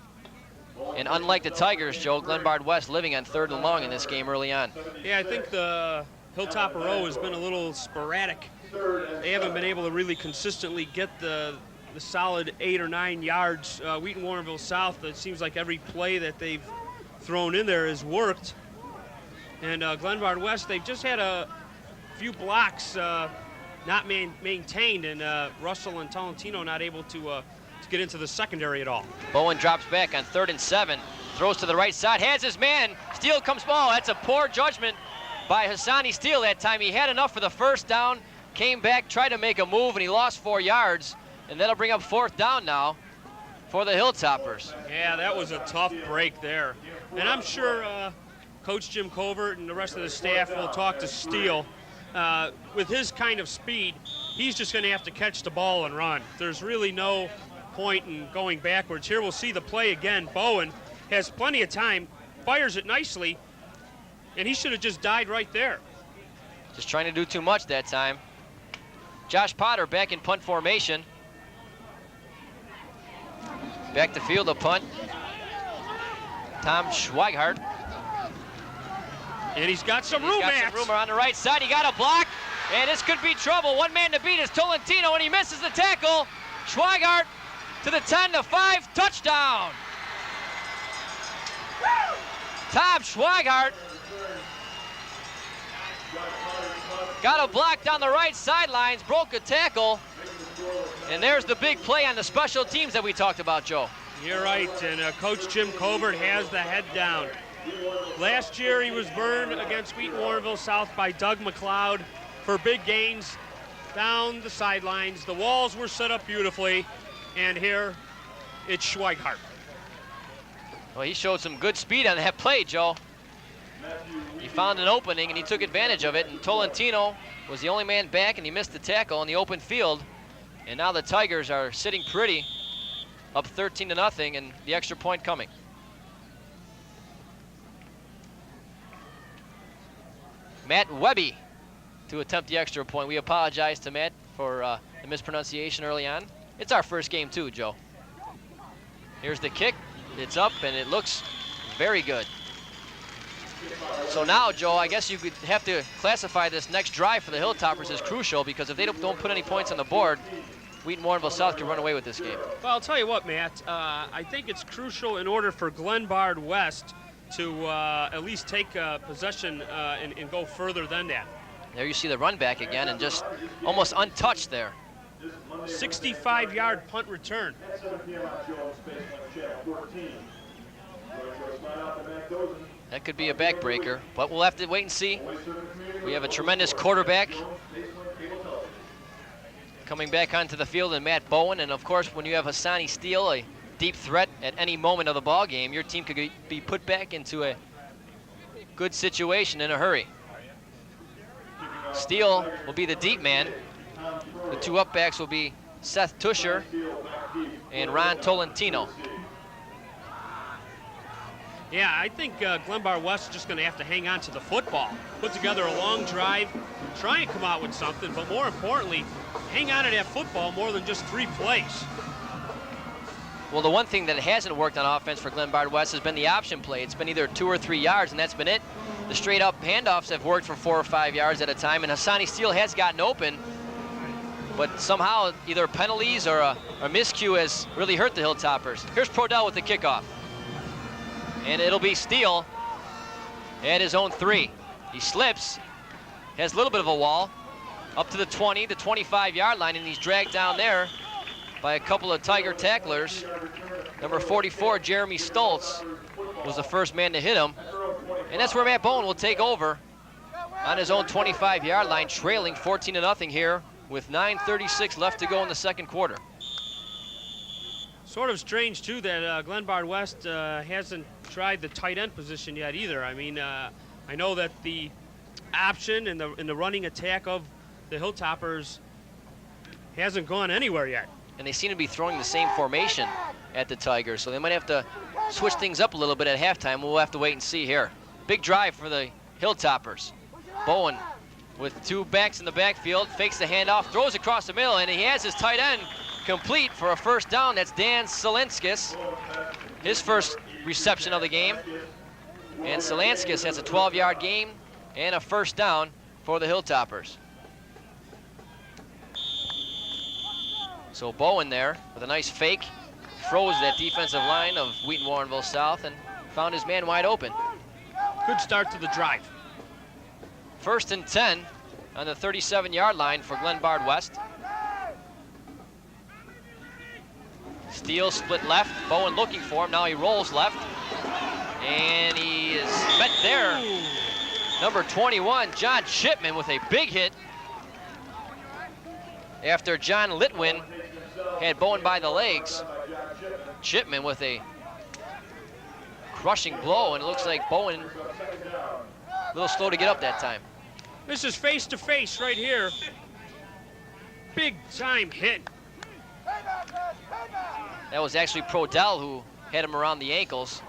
And unlike the Tigers, Joe, Glenbard West living on 3rd and long in this game early on. Yeah, I think the Hilltopper row has been a little sporadic. They haven't been able to really consistently get the solid 8 or 9 yards. Wheaton Warrenville South, it seems like every play that they've thrown in there has worked. And Glenbard West, they've just had a few blocks not maintained, and Russell and Tolentino not able to get into the secondary at all. Bowen drops back on 3rd and 7, throws to the right side, has his man. Steele comes ball. That's a poor judgment by Hassani Steele that time. He had enough for the 1st down, came back, tried to make a move, and he lost 4 yards. And that'll bring up 4th down now for the Hilltoppers. Yeah, that was a tough break there. And I'm sure Coach Jim Covert and the rest of the staff will talk to Steele. With his kind of speed, he's just going to have to catch the ball and run. There's really no point in going backwards. Here we'll see the play again. Bowen has plenty of time, fires it nicely, and he should have just died right there. Just trying to do too much that time. Josh Potter back in punt formation. Back to field a punt. Tom Schweighardt. And he's got some room, Matt. Some room on the right side. He got a block, and this could be trouble. One man to beat is Tolentino, and he misses the tackle. Schweighardt to the 10, the 5, touchdown. Tom Schweighardt got a block down the right sidelines, broke a tackle, and there's the big play on the special teams that we talked about, Joe. You're right, and Coach Jim Covert has the head down. Last year he was burned against Wheaton Warrenville South by Doug McLeod for big gains down the sidelines. The walls were set up beautifully, and here it's Schweighardt. Well, he showed some good speed on that play, Joe. He found an opening and he took advantage of it, and Tolentino was the only man back and he missed the tackle in the open field. And now the Tigers are sitting pretty, up 13-0, and the extra point coming. Matt Webby to attempt the extra point. We apologize to Matt for the mispronunciation early on. It's our first game too, Joe. Here's the kick. It's up and it looks very good. So now, Joe, I guess you could have to classify this next drive for the Hilltoppers as crucial, because if they don't put any points on the board, Wheaton Warrenville South can run away with this game. Well, I'll tell you what, Matt. I think it's crucial in order for Glenbard West to at least take possession and go further than that. There you see the run back again, and just almost untouched there. 65-yard punt return. That could be a backbreaker, but we'll have to wait and see. We have a tremendous quarterback coming back onto the field in Matt Bowen, and of course when you have Hassani Steele, a deep threat at any moment of the ball game, your team could be put back into a good situation in a hurry. Steele will be the deep man. The two upbacks will be Seth Tusher and Ron Tolentino. Yeah, I think Glenbard West is just going to have to hang on to the football, put together a long drive, try and come out with something, but more importantly, hang on to that football more than just 3 plays. Well, the one thing that hasn't worked on offense for Glenbard West has been the option play. It's been either 2 or 3 yards, and that's been it. The straight-up handoffs have worked for 4 or 5 yards at a time, and Hassani Steele has gotten open, but somehow either penalties or a miscue has really hurt the Hilltoppers. Here's Prodell with the kickoff. And it'll be Steele at his own 3. He slips, has a little bit of a wall, up to the 20, the 25-yard line, and he's dragged down there by a couple of Tiger tacklers. Number 44, Jeremy Stoltz, was the first man to hit him. And that's where Matt Bowen will take over on his own 25-yard line, trailing 14-0 here with 9:36 left to go in the second quarter. Sort of strange, too, that Glenbard West hasn't tried the tight end position yet either. I mean, I know that the option and the running attack of the Hilltoppers hasn't gone anywhere yet. And they seem to be throwing the same formation at the Tigers, so they might have to switch things up a little bit at halftime. We'll have to wait and see here. Big drive for the Hilltoppers. Bowen with 2 backs in the backfield, fakes the handoff, throws across the middle, and he has his tight end complete for a first down. That's Dan Salinskis, his first reception of the game. And Salinskis has a 12-yard gain and a first down for the Hilltoppers. So Bowen there with a nice fake, froze that defensive line of Wheaton Warrenville South and found his man wide open. Good start to the drive. 1st and 10 on the 37-yard line for Glenbard West. Steele split left, Bowen looking for him, now he rolls left. And he is met there. Number 21, John Chipman with a big hit. After John Litwin had Bowen by the legs, Chipman with a crushing blow, and it looks like Bowen a little slow to get up that time. This is face-to-face right here. Big time hit. That was actually Prodell who had him around the ankles.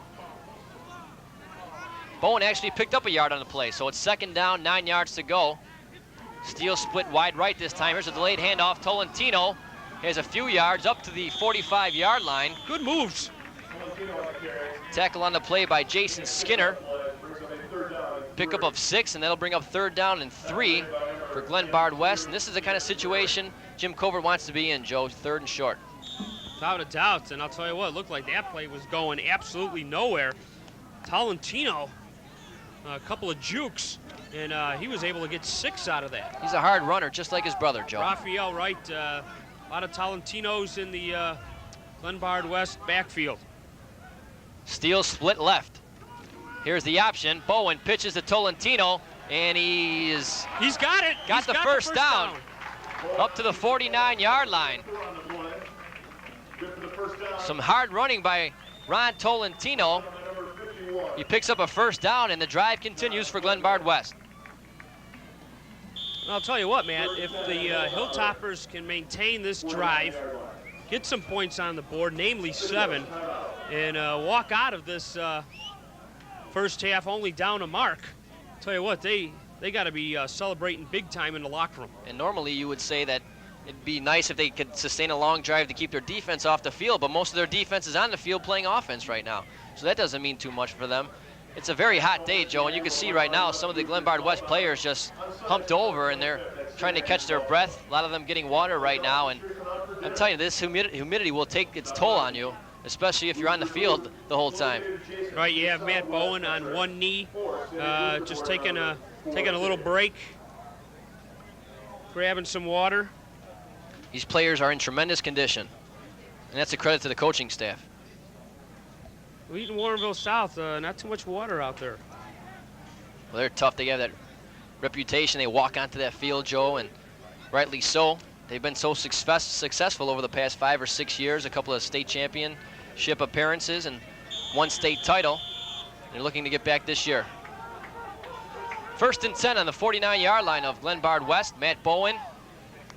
Bowen actually picked up a yard on the play, so it's 2nd down, 9 yards to go. Steele split wide right this time. Here's a delayed handoff. Tolentino has a few yards up to the 45-yard line. Good moves. Tackle on the play by Jason Skinner. Pickup of 6, and that'll bring up 3rd down and 3 for Glenbard West. And this is the kind of situation Jim Covert wants to be in, Joe, 3rd and short. Without a doubt, and I'll tell you what, it looked like that play was going absolutely nowhere. Tolentino, a couple of jukes, and he was able to get 6 out of that. He's a hard runner, just like his brother, Joe. Raphael Wright, a lot of Tolentinos in the Glenbard West backfield. Steele split left. Here's the option. Bowen pitches to Tolentino, and he's got it. Got the first down. Up to the 49-yard line. Some hard running by Ron Tolentino. He picks up a first down, and the drive continues for Glenbard West. I'll tell you what, man, if the Hilltoppers can maintain this drive, get some points on the board, namely 7, and walk out of this first half only down a mark, I'll tell you what, they got to be celebrating big time in the locker room. And normally you would say that it'd be nice if they could sustain a long drive to keep their defense off the field, but most of their defense is on the field playing offense right now. So that doesn't mean too much for them. It's a very hot day, Joe, and you can see right now some of the Glenbard West players just humped over, and they're trying to catch their breath. A lot of them getting water right now, and I'm telling you, this humidity will take its toll on you, especially if you're on the field the whole time. Right, you have Matt Bowen on one knee, just taking a little break, grabbing some water. These players are in tremendous condition, and that's a credit to the coaching staff. Wheaton Warrenville South, not too much water out there. Well, they're tough. They have that reputation. They walk onto that field, Joe, and rightly so. They've been so successful over the past 5 or 6 years, a couple of state championship appearances and 1 state title. They're looking to get back this year. 1st and 10 on the 49-yard line of Glenbard West. Matt Bowen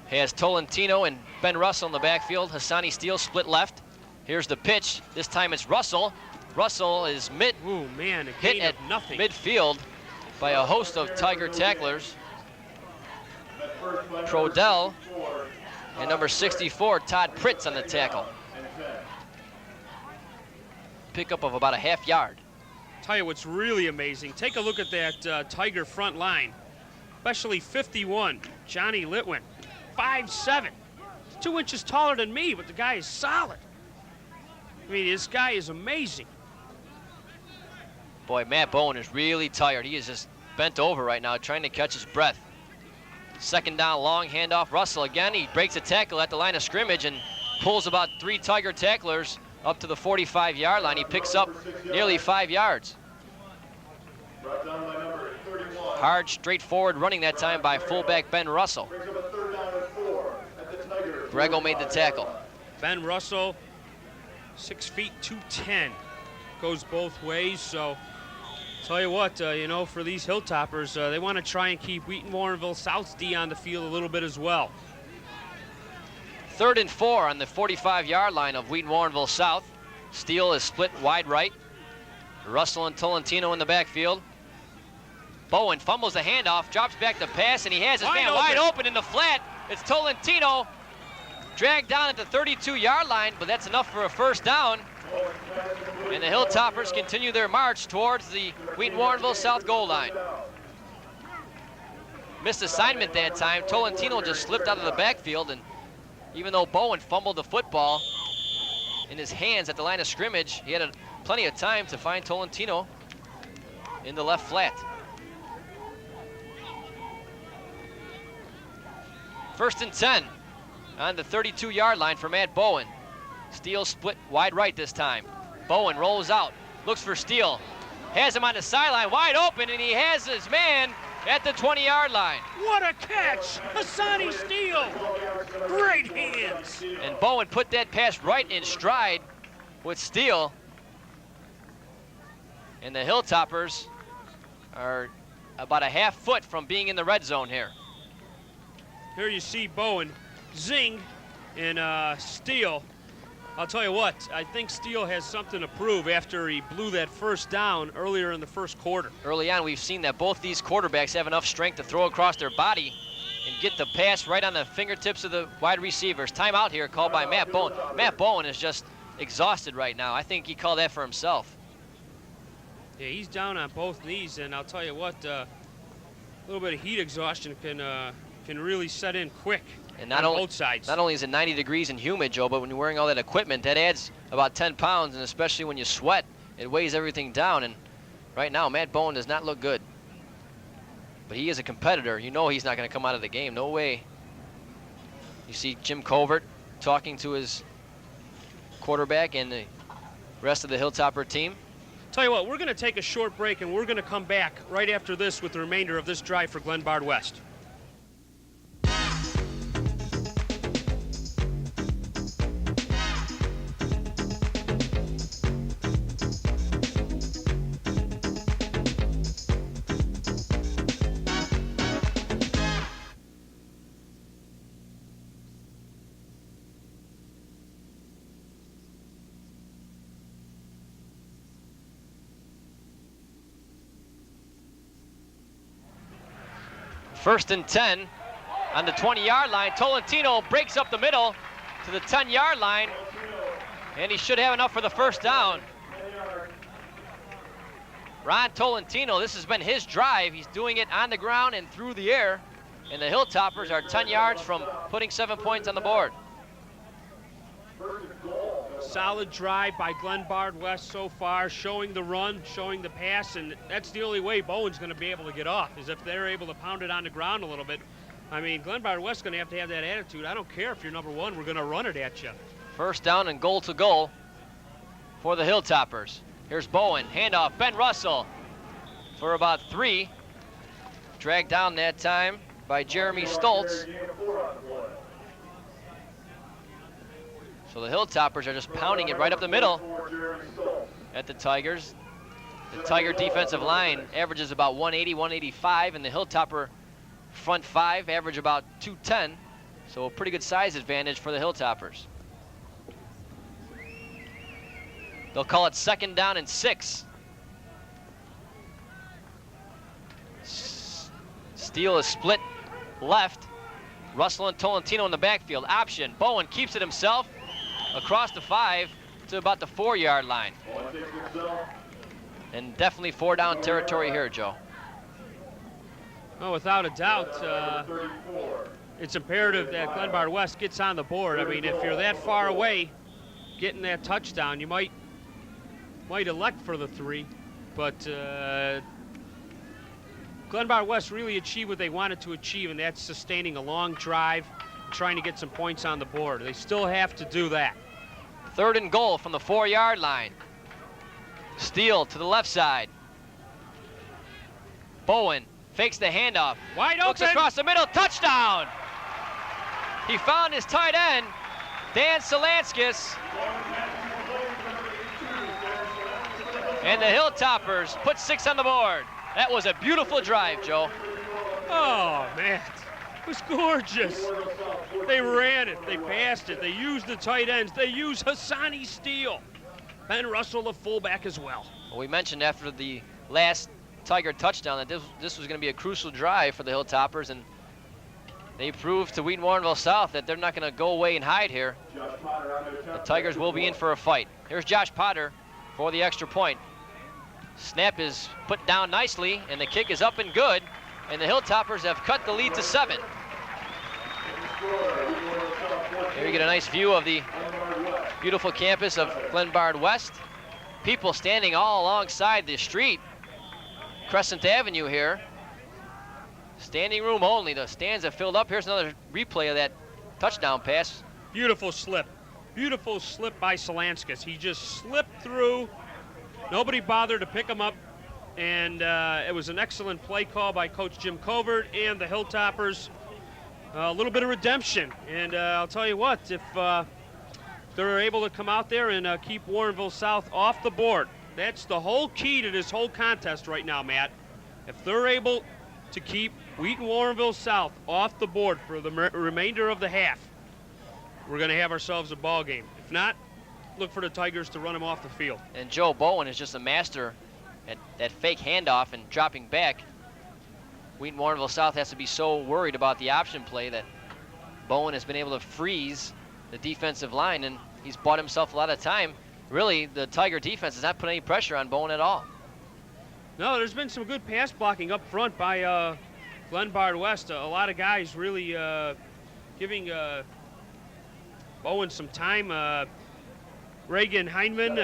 has Tolentino and Ben Russell in the backfield. Hassani Steele split left. Here's the pitch. This time it's Russell. Russell is hit at midfield by a host of Tiger tacklers. Prodell and number 64, Todd Pritz, on the tackle. Pickup of about a half yard. Tell you what's really amazing. Take a look at that Tiger front line, especially 51, Johnny Litwin, 5'7", 2 inches taller than me, but the guy is solid. I mean, this guy is amazing. Boy, Matt Bowen is really tired. He is just bent over right now, trying to catch his breath. 2nd down, long handoff. Russell again. He breaks a tackle at the line of scrimmage and pulls about 3 Tiger tacklers up to the 45-yard line. He picks up nearly 5 yards. Hard, straightforward running that time by fullback Ben Russell. Grego made the tackle. Ben Russell, 6 feet 210, goes both ways. So, tell you what, for these Hilltoppers, they want to try and keep Wheaton Warrenville South's D on the field a little bit as well. 3rd and 4 on the 45-yard line of Wheaton Warrenville South. Steele is split wide right. Russell and Tolentino in the backfield. Bowen fumbles the handoff, drops back the pass, and he has his man wide open in the flat. It's Tolentino dragged down at the 32-yard line, but that's enough for a first down. And the Hilltoppers continue their march towards the Wheaton-Warrenville South goal line. Missed assignment that time. Tolentino just slipped out of the backfield, and even though Bowen fumbled the football in his hands at the line of scrimmage, he had plenty of time to find Tolentino in the left flat. First and 10 on the 32-yard line for Matt Bowen. Steele split wide right this time. Bowen rolls out, looks for Steele, has him on the sideline, wide open, and he has his man at the 20-yard line. What a catch! Hassani Steele! Great hands! And Bowen put that pass right in stride with Steele. And the Hilltoppers are about a half foot from being in the red zone here. Here you see Bowen zing and Steele. I'll tell you what, I think Steele has something to prove after he blew that first down earlier in the first quarter. Early on, we've seen that both these quarterbacks have enough strength to throw across their body and get the pass right on the fingertips of the wide receivers. Timeout here called by Matt Bowen. Matt Bowen is just exhausted right now. I think he called that for himself. Yeah, he's down on both knees, and I'll tell you what, a little bit of heat exhaustion can really set in quick. And on both sides. Not only is it 90 degrees and humid, Joe, but when you're wearing all that equipment, that adds about 10 pounds, and especially when you sweat, it weighs everything down. And right now, Matt Bowen does not look good. But he is a competitor. You know he's not going to come out of the game. No way. You see Jim Covert talking to his quarterback and the rest of the Hilltopper team. Tell you what, we're going to take a short break, and we're going to come back right after this with the remainder of this drive for Glenbard West. First and 10 on the 20-yard line. Tolentino breaks up the middle to the 10-yard line, and he should have enough for the first down. Ron Tolentino, this has been his drive. He's doing it on the ground and through the air, and the Hilltoppers are 10 yards from putting 7 points on the board. Solid drive by Glenbard West so far, showing the run, showing the pass, and that's the only way Bowen's going to be able to get off, is if they're able to pound it on the ground a little bit. I mean, Glenbard West's going to have that attitude. I don't care if you're number one, we're going to run it at you. First down and goal to goal for the Hilltoppers. Here's Bowen, handoff, Ben Russell for about 3. Dragged down that time by Jeremy Stoltz. So the Hilltoppers are just pounding it right up the middle at the Tigers. The Tiger defensive line averages about 180, 185, and the Hilltopper front 5 average about 210. So a pretty good size advantage for the Hilltoppers. They'll call it second down and 6. Steele is split left. Russell and Tolentino in the backfield. Option. Bowen keeps it himself across the 5 to about the 4-yard line. And definitely 4 down territory here, Joe. Well, without a doubt, it's imperative that Glenbard West gets on the board. I mean, if you're that far away, getting that touchdown, you might elect for the 3, but Glenbard West really achieved what they wanted to achieve, and that's sustaining a long drive, trying to get some points on the board. They still have to do that. 3rd and goal from the 4-yard line. Steele to the left side. Bowen fakes the handoff. Wide looks open. Across the middle, touchdown. He found his tight end, Dan Solanskis. And the Hilltoppers put 6 on the board. That was a beautiful drive, Joe. Oh, man. It was gorgeous. They ran it. They passed it. They used the tight ends. They used Hassani Steele. Ben Russell, the fullback, as well. Well, we mentioned after the last Tiger touchdown that this was going to be a crucial drive for the Hilltoppers, and They proved to Wheaton Warrenville South that they're not going to go away and hide here. The Tigers will be in for a fight. Here's Josh Potter for the extra point. Snap is put down nicely, and the kick is up and good, and the Hilltoppers have cut the lead to 7. Here you get a nice view of the beautiful campus of Glenbard West. People standing all alongside the street, Crescent Avenue here. Standing room only. The stands have filled up. Here's another replay of that touchdown pass. Beautiful slip. Beautiful slip by Solanskis. He just slipped through. Nobody bothered to pick him up. And it was an excellent play call by Coach Jim Covert and the Hilltoppers. A little bit of redemption. And I'll tell you what, if they're able to come out there and keep Warrenville South off the board, that's the whole key to this whole contest right now, Matt. If they're able to keep Wheaton Warrenville South off the board for the remainder of the half, we're going to have ourselves a ball game. If not, look for the Tigers to run them off the field. And Joe Bowen is just a master at that fake handoff and dropping back. Wheaton Warrenville South has to be so worried about the option play that Bowen has been able to freeze the defensive line, and he's bought himself a lot of time. Really, the Tiger defense has not put any pressure on Bowen at all. No, there's been some good pass blocking up front by Glenbard West. A lot of guys really giving Bowen some time. Reagan Heinman,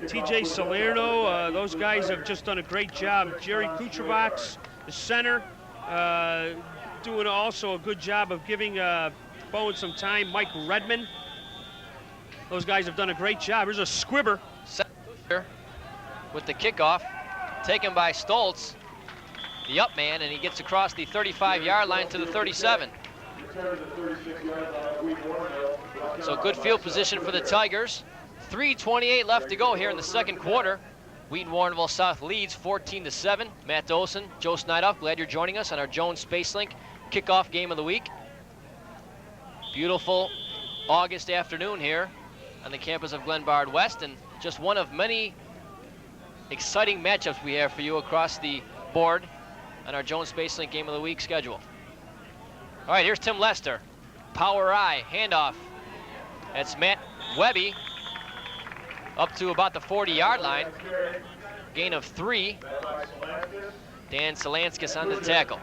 TJ Salerno, those guys have just done a great job. Jerry Kucherbox, the center, doing also a good job of giving Bowen some time. Mike Redman, those guys have done a great job. Here's a squibber. With the kickoff, taken by Stoltz, the up man, and he gets across the 35-yard line to the 37. So good field position for the Tigers. 3:28 left to go here in the second quarter. Wheaton Warrenville South leads 14-7. Matt Dolson, Joe Snydoff, glad you're joining us on our Jones Space Link kickoff game of the week. Beautiful August afternoon here on the campus of Glenbard West, and just one of many exciting matchups we have for you across the board on our Jones Space Link game of the week schedule. All right, here's Tim Lester. Power eye, handoff. That's Matt Webby up to about the 40-yard line. Gain of 3. Dan Solanskis on the tackle.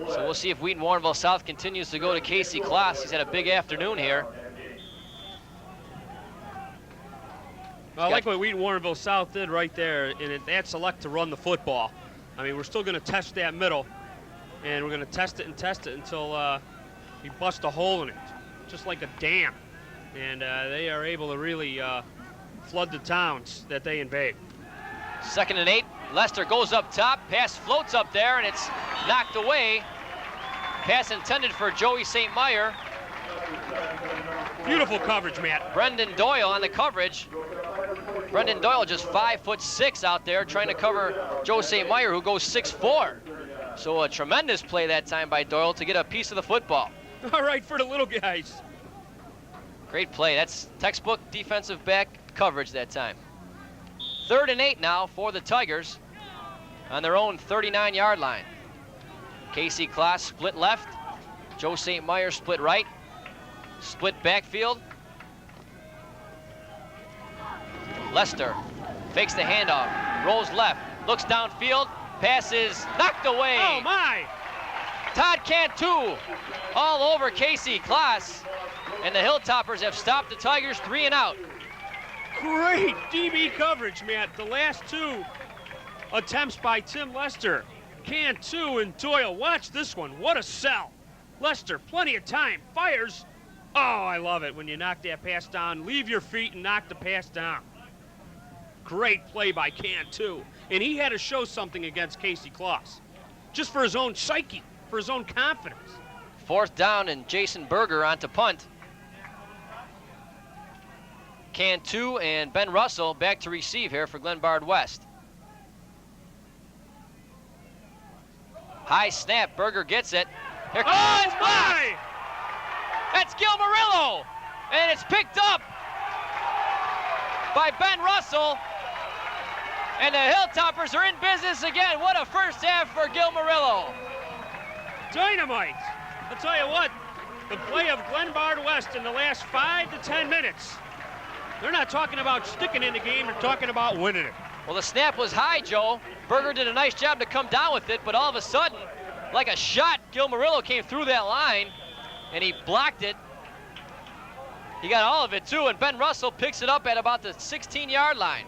So we'll see if Wheaton Warrenville South continues to go to Casey Kloss. He's had a big afternoon here. Well, I like what Wheaton Warrenville South did right there, and that's select to run the football. I mean, we're still going to test that middle, and we're going to test it until we bust a hole in it, just like a dam. And they are able to really flood the towns that they invade. 2nd and 8. Lester goes up top. Pass floats up there, and it's knocked away. Pass intended for Joey St. Meyer. Beautiful coverage, Matt. Brendan Doyle on the coverage. Brendan Doyle just 5'6" out there trying to cover Joe St. Meyer, who goes 6'4". So a tremendous play that time by Doyle to get a piece of the football. All right for the little guys. Great play. That's textbook defensive back coverage that time. 3rd and 8 now for the Tigers on their own 39-yard line. Casey Kloss split left. Joe St. Meyer split right. Split backfield. Lester fakes the handoff, rolls left, looks downfield, pass is knocked away. Oh my! Todd Cantu all over Casey Kloss, and the Hilltoppers have stopped the Tigers 3 and out. Great DB coverage, Matt. The last 2 attempts by Tim Lester. Cantu and Doyle, watch this one. What a sell. Lester, plenty of time, fires. Oh, I love it when you knock that pass down. Leave your feet and knock the pass down. Great play by Cantu. And he had to show something against Casey Kloss, just for his own psyche, for his own confidence. 4th down, and Jason Berger on to punt. Cantu and Ben Russell back to receive here for Glenbard West. High snap, Berger gets it. Here comes my! That's Gil Murillo, and it's picked up by Ben Russell. And the Hilltoppers are in business again. What a first half for Gil Murillo. dynamite. I'll tell you what, the play of Glenbard West in the last 5 to 10 minutes, they're not talking about sticking in the game, they're talking about winning it. Well, the snap was high, Joe. Berger did a nice job to come down with it, but all of a sudden, like a shot, Gil Murillo came through that line, and he blocked it. He got all of it, too, and Ben Russell picks it up at about the 16-yard line.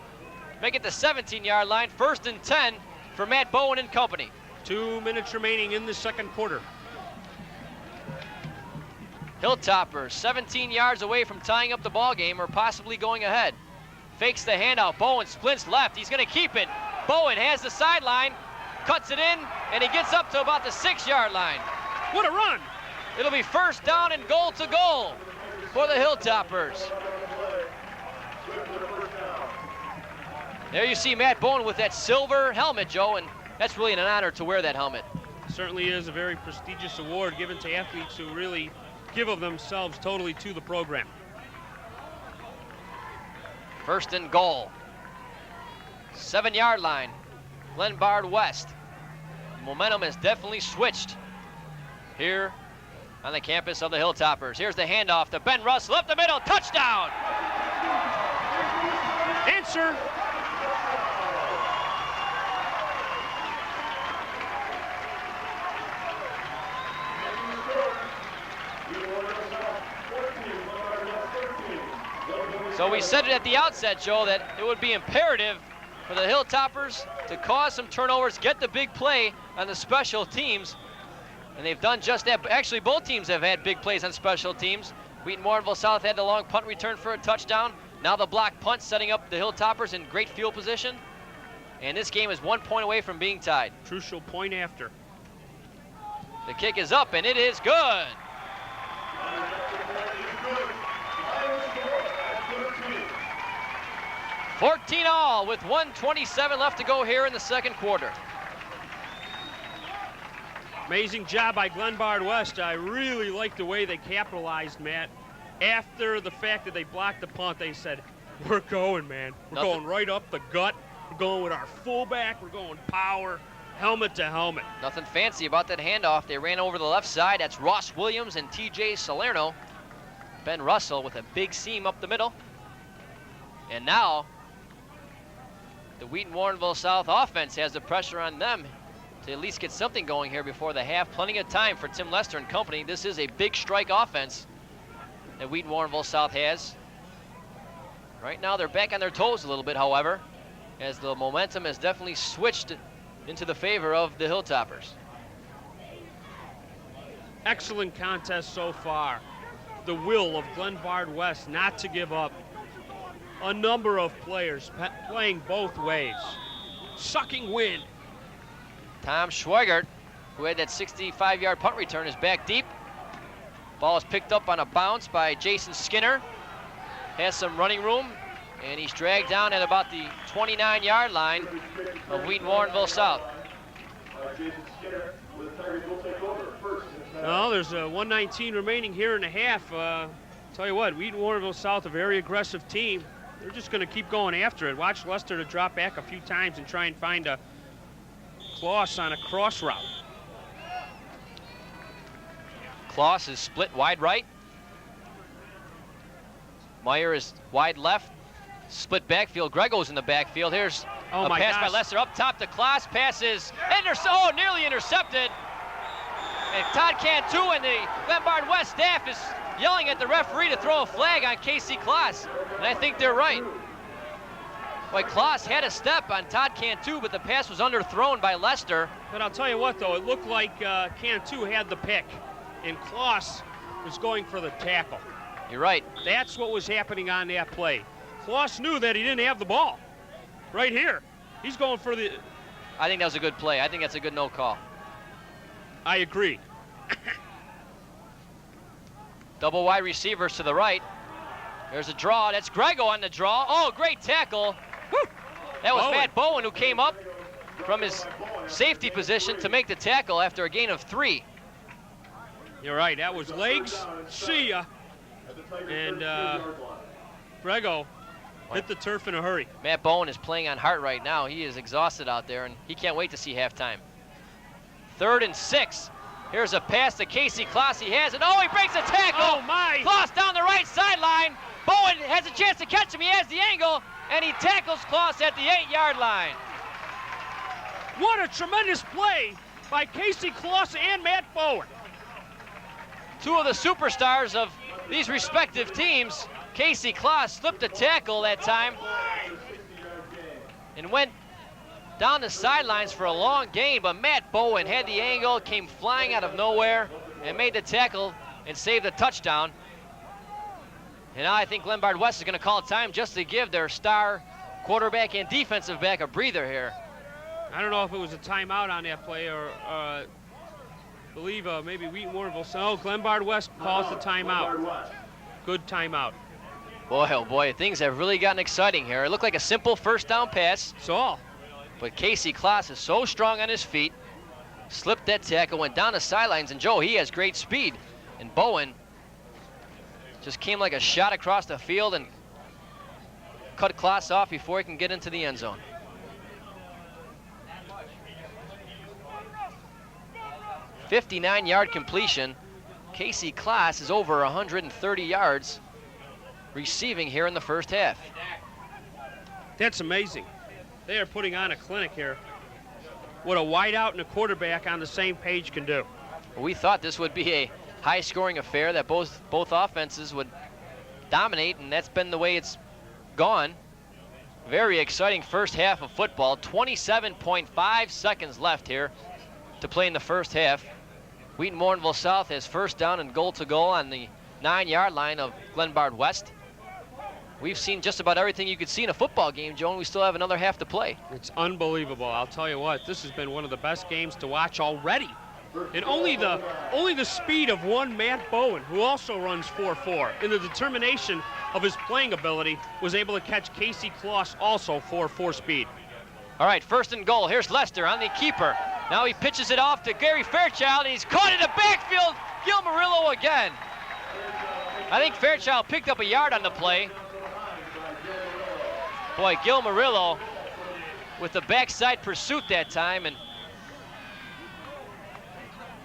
Make it the 17-yard line, 1st and 10 for Matt Bowen and company. 2 minutes remaining in the second quarter. Hilltoppers 17 yards away from tying up the ball game or possibly going ahead. Fakes the handout. Bowen splints left. He's going to keep it. Bowen has the sideline, cuts it in, and he gets up to about the 6-yard line. What a run! It'll be 1st down and goal to goal for the Hilltoppers. There you see Matt Bowen with that silver helmet, Joe, and that's really an honor to wear that helmet. Certainly is a very prestigious award given to athletes who really give of themselves totally to the program. 1st and goal. 7-yard line. Glenbard West. Momentum has definitely switched here on the campus of the Hilltoppers. Here's the handoff to Ben Russell, up the middle, touchdown! Answer. So we said it at the outset, Joe, that it would be imperative for the Hilltoppers to cause some turnovers, get the big play on the special teams, and they've done just that. Actually, both teams have had big plays on special teams. Wheaton-Warrenville South had the long punt return for a touchdown. Now the block punt setting up the Hilltoppers in great field position. And this game is 1 point away from being tied. Crucial point after. The kick is up, and it is good. $14-all with 1:27 left to go here in the second quarter. Amazing job by Glenbard West. I really like the way they capitalized, Matt. After the fact that they blocked the punt, they said, we're going, man. We're going right up the gut. We're going with our fullback. We're going power, helmet to helmet. Nothing fancy about that handoff. They ran over the left side. That's Ross Williams and TJ Salerno. Ben Russell with a big seam up the middle. And now the Wheaton-Warrenville South offense has the pressure on them to at least get something going here before the half. Plenty of time for Tim Lester and company. This is a big strike offense that Wheaton-Warrenville South has. Right now they're back on their toes a little bit, however, as the momentum has definitely switched into the favor of the Hilltoppers. Excellent contest so far. The will of Glenbard West not to give up. A number of players playing both ways. Sucking wind. Tom Schweigert, who had that 65-yard punt return, is back deep. Ball is picked up on a bounce by Jason Skinner. Has some running room, and he's dragged down at about the 29-yard line of Wheaton-Warrenville South. Well, there's a 1:19 remaining here in the half. Tell you what, Wheaton-Warrenville South, a very aggressive team. They're just going to keep going after it. Watch Lester to drop back a few times and try and find a Kloss on a cross route. Kloss is split wide right. Meyer is wide left. Split backfield. Grego's in the backfield. Here's a pass by Lester up top to Kloss. Pass is nearly intercepted. And Todd Cantu and the Glenbard West staff is yelling at the referee to throw a flag on Casey Kloss. And I think they're right. Boy, Kloss had a step on Todd Cantu, but the pass was underthrown by Lester. But I'll tell you what, though, it looked like Cantu had the pick, and Kloss was going for the tackle. You're right. That's what was happening on that play. Kloss knew that he didn't have the ball. Right here. He's going for the... I think that was a good play. I think that's a good no call. I agree. Double wide receivers to the right. There's a draw. That's Grego on the draw. Oh, great tackle. Woo! That was Matt Bowen who came up from his safety position to make the tackle after a gain of 3. You're right. That was legs. See ya. And Grego hit the turf in a hurry. Matt Bowen is playing on heart right now. He is exhausted out there, and he can't wait to see halftime. 3rd and 6 Here's a pass to Casey Kloss. He has it. Oh, he breaks a tackle. Oh, my. Kloss down the right sideline. Bowen has a chance to catch him. He has the angle, and he tackles Kloss at the 8-yard line. What a tremendous play by Casey Kloss and Matt Bowen. Two of the superstars of these respective teams. Casey Kloss slipped a tackle that time and went down the sidelines for a long gain, but Matt Bowen had the angle, came flying out of nowhere, and made the tackle and saved the touchdown. And now I think Glenbard West is going to call time just to give their star quarterback and defensive back a breather here. I don't know if it was a timeout on that play or believe maybe Wheaton Warrenville. So Glenbard West calls the timeout. Good timeout. Boy, oh boy, things have really gotten exciting here. It looked like a simple first down pass. That's all. But Casey Kloss is so strong on his feet, slipped that tackle, went down the sidelines, and Joe, he has great speed. And Bowen just came like a shot across the field and cut Kloss off before he can get into the end zone. "59-yard completion. Casey Kloss is over 130 yards receiving here in the first half. That's amazing. They are putting on a clinic here. What a wideout and a quarterback on the same page can do. We thought this would be a high-scoring affair, that both offenses would dominate, and that's been the way it's gone. Very exciting first half of football. 27.5 seconds left here to play in the first half. Wheaton Warrenville South has first down and goal to goal on the 9-yard line of Glenbard West. We've seen just about everything you could see in a football game, Joe, and we still have another half to play. It's unbelievable. I'll tell you what, this has been one of the best games to watch already. And only the speed of one Matt Bowen, who also runs 4.4, and the determination of his playing ability was able to catch Casey Kloss, also 4.4 speed. All right, first and goal. Here's Lester on the keeper. Now he pitches it off to Gary Fairchild, and he's caught in the backfield. Gil Murillo again. I think Fairchild picked up a yard on the play. Boy, Gil Murillo with the backside pursuit that time, and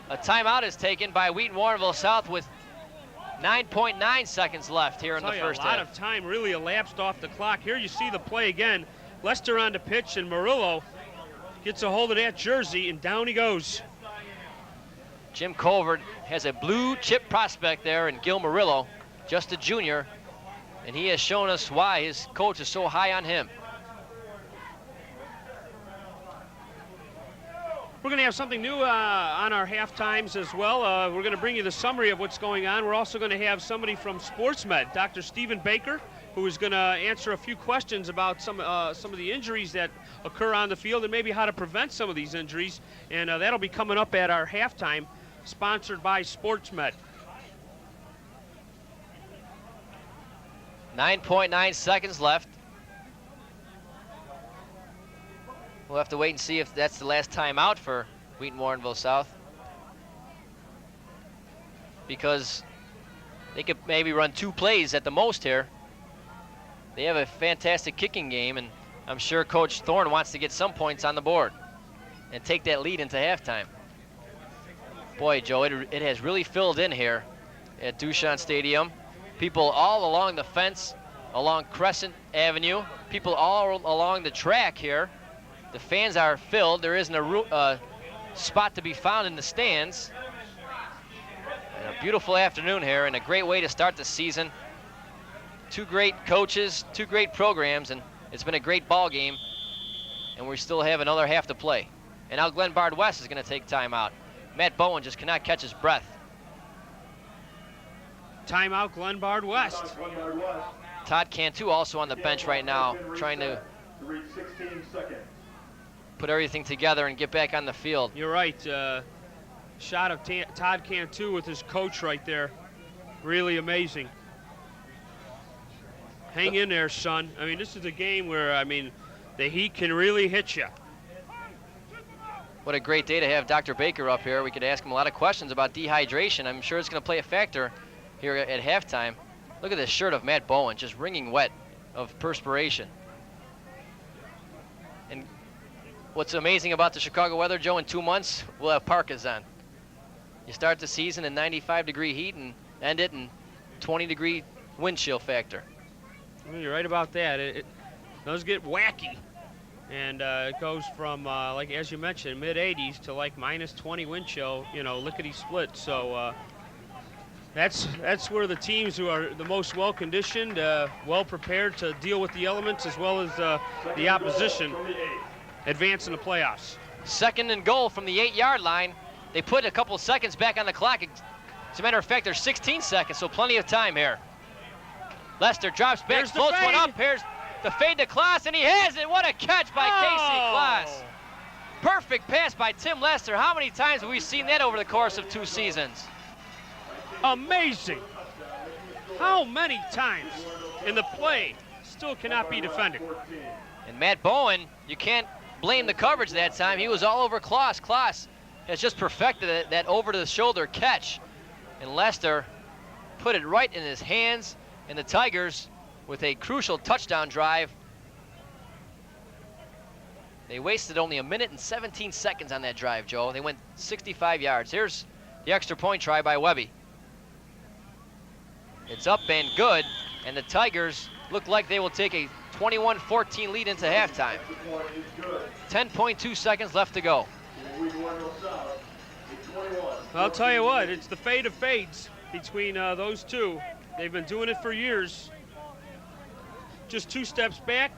a timeout is taken by Wheaton Warrenville South with 9.9 seconds left here in the first half. A lot of time really elapsed off the clock. Here you see the play again. Lester on the pitch, and Murillo gets a hold of that jersey, and down he goes. Jim Covert has a blue chip prospect there in Gil Murillo, just a junior, and he has shown us why his coach is so high on him. We're going to have something new on our half times as well. We're going to bring you the summary of what's going on. We're also going to have somebody from SportsMed, Dr. Stephen Baker, who is going to answer a few questions about some of the injuries that occur on the field and maybe how to prevent some of these injuries. And that'll be coming up at our halftime, sponsored by SportsMed. 9.9 seconds left. We'll have to wait and see if that's the last time out for Wheaton Warrenville South, because they could maybe run 2 plays at the most here. They have a fantastic kicking game, and I'm sure Coach Thorne wants to get some points on the board and take that lead into halftime. Boy, Joe, it has really filled in here at Dushan Stadium. People all along the fence, along Crescent Avenue, people all along the track here. The fans are filled. There isn't a spot to be found in the stands. And a beautiful afternoon here, and a great way to start the season. 2 great coaches, 2 great programs, and it's been a great ball game. And we still have another half to play. And now Glenbard West is going to take time out. Matt Bowen just cannot catch his breath. Timeout, Glenbard West. Todd Cantu also on the bench right now, trying to put everything together and get back on the field. You're right. Shot of Todd Cantu with his coach right there. Really amazing. Hang in there, son. I mean, this is a game where, I mean, the heat can really hit you. What a great day to have Dr. Baker up here. We could ask him a lot of questions about dehydration. I'm sure it's going to play a factor here at halftime. Look at this shirt of Matt Bowen, just wringing wet of perspiration. And what's amazing about the Chicago weather, Joe, in 2 months, we'll have parkas on. You start the season in 95-degree heat and end it in 20-degree wind chill factor. Well, you're right about that. It does get wacky. And it goes from, like as you mentioned, mid-80s to like -20 wind chill, you know, lickety-split. So that's where the teams who are the most well-conditioned, well-prepared to deal with the elements as well as the opposition advance in the playoffs. 2nd and goal from the 8-yard line. They put a couple seconds back on the clock. As a matter of fact, there's 16 seconds, so plenty of time here. Lester drops back, floats one up. Here's the fade to Klaas, and he has it. What a catch by Casey Klaas. Perfect pass by Tim Lester. How many times have we seen that over the course of 2 seasons? Amazing. How many times in the play still cannot be defended? And Matt Bowen, you can't blame the coverage that time. He was all over Klaas. Klaas has just perfected that over-the-shoulder catch. And Lester put it right in his hands, and the Tigers, with a crucial touchdown drive, they wasted only 1 minute and 17 seconds on that drive, Joe. They went 65 yards. Here's the extra point try by Webby. It's up and good, and the Tigers look like they will take a 21-14 lead into halftime. 10.2 seconds left to go. I'll tell you what, it's the fade of fades between those two. They've been doing it for years. Just 2 steps back,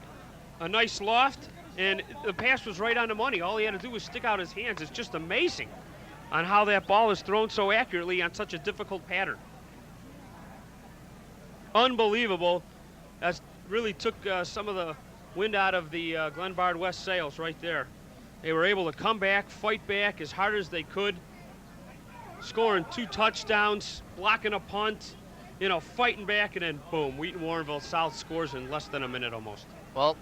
a nice loft, and the pass was right on the money. All he had to do was stick out his hands. It's just amazing on how that ball is thrown so accurately on such a difficult pattern. Unbelievable. That really took some of the wind out of the Glenbard West sails right there. They were able to come back, fight back as hard as they could, scoring 2 touchdowns, blocking a punt, you know, fighting back, and then boom, Wheaton Warrenville South scores in less than a minute almost. Well,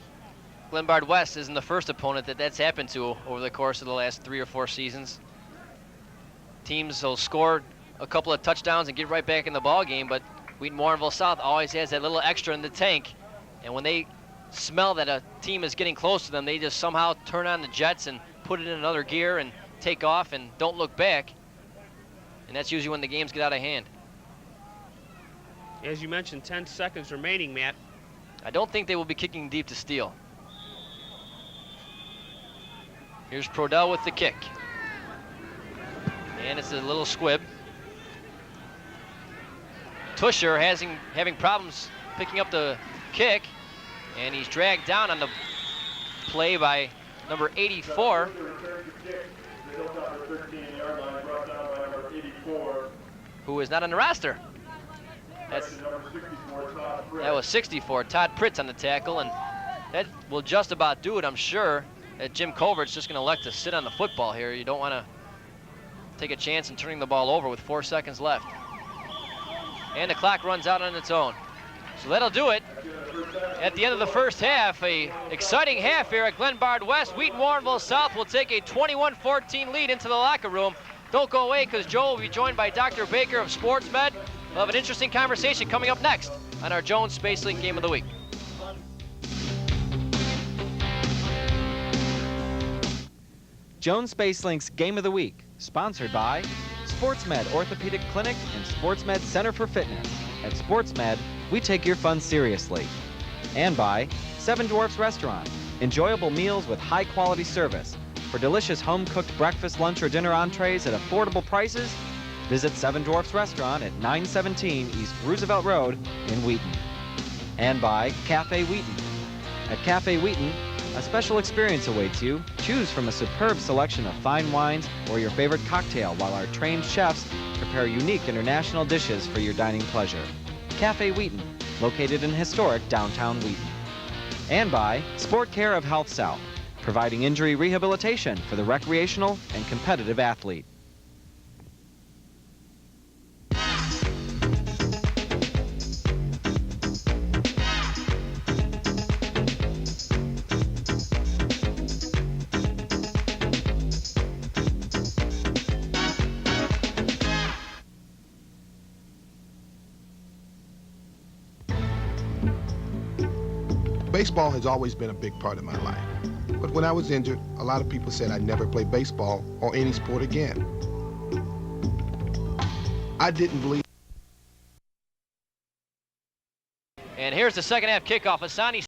Glenbard West isn't the first opponent that's happened to over the course of the last 3 or 4 seasons. Teams will score a couple of touchdowns and get right back in the ball game, but Wheaton Warrenville South always has that little extra in the tank, and when they smell that a team is getting close to them, they just somehow turn on the jets and put it in another gear and take off and don't look back, and that's usually when the games get out of hand. As you mentioned, 10 seconds remaining, Matt. I don't think they will be kicking deep to steal. Here's Prodell with the kick. And it's a little squib. Tusher having problems picking up the kick, and he's dragged down on the play by number 84. Who is not on the roster. That was 64, Todd Pritz on the tackle, and that will just about do it, I'm sure. That Jim Culvert's just going to elect to sit on the football here. You don't want to take a chance in turning the ball over with 4 seconds left. And the clock runs out on its own. So that'll do it. At the end of the first half, a exciting half here at Glenbard West. Wheaton Warrenville South will take a 21-14 lead into the locker room. Don't go away, because Joe will be joined by Dr. Baker of SportsMed. We'll have an interesting conversation coming up next on our Jones Space Link Game of the Week. Jones Space Link's Game of the Week, sponsored by SportsMed Orthopedic Clinic and SportsMed Center for Fitness. At SportsMed, we take your fun seriously. And by Seven Dwarfs Restaurant, enjoyable meals with high-quality service. For delicious home-cooked breakfast, lunch, or dinner entrees at affordable prices, visit Seven Dwarfs Restaurant at 917 East Roosevelt Road in Wheaton. And by Cafe Wheaton. At Cafe Wheaton, a special experience awaits you. Choose from a superb selection of fine wines or your favorite cocktail while our trained chefs prepare unique international dishes for your dining pleasure. Cafe Wheaton, located in historic downtown Wheaton. And by Sport Care of Health South, providing injury rehabilitation for the recreational and competitive athlete. Baseball has always been a big part of my life. But when I was injured, a lot of people said I'd never play baseball or any sport again. I didn't believe. And here's the second half kickoff. Asani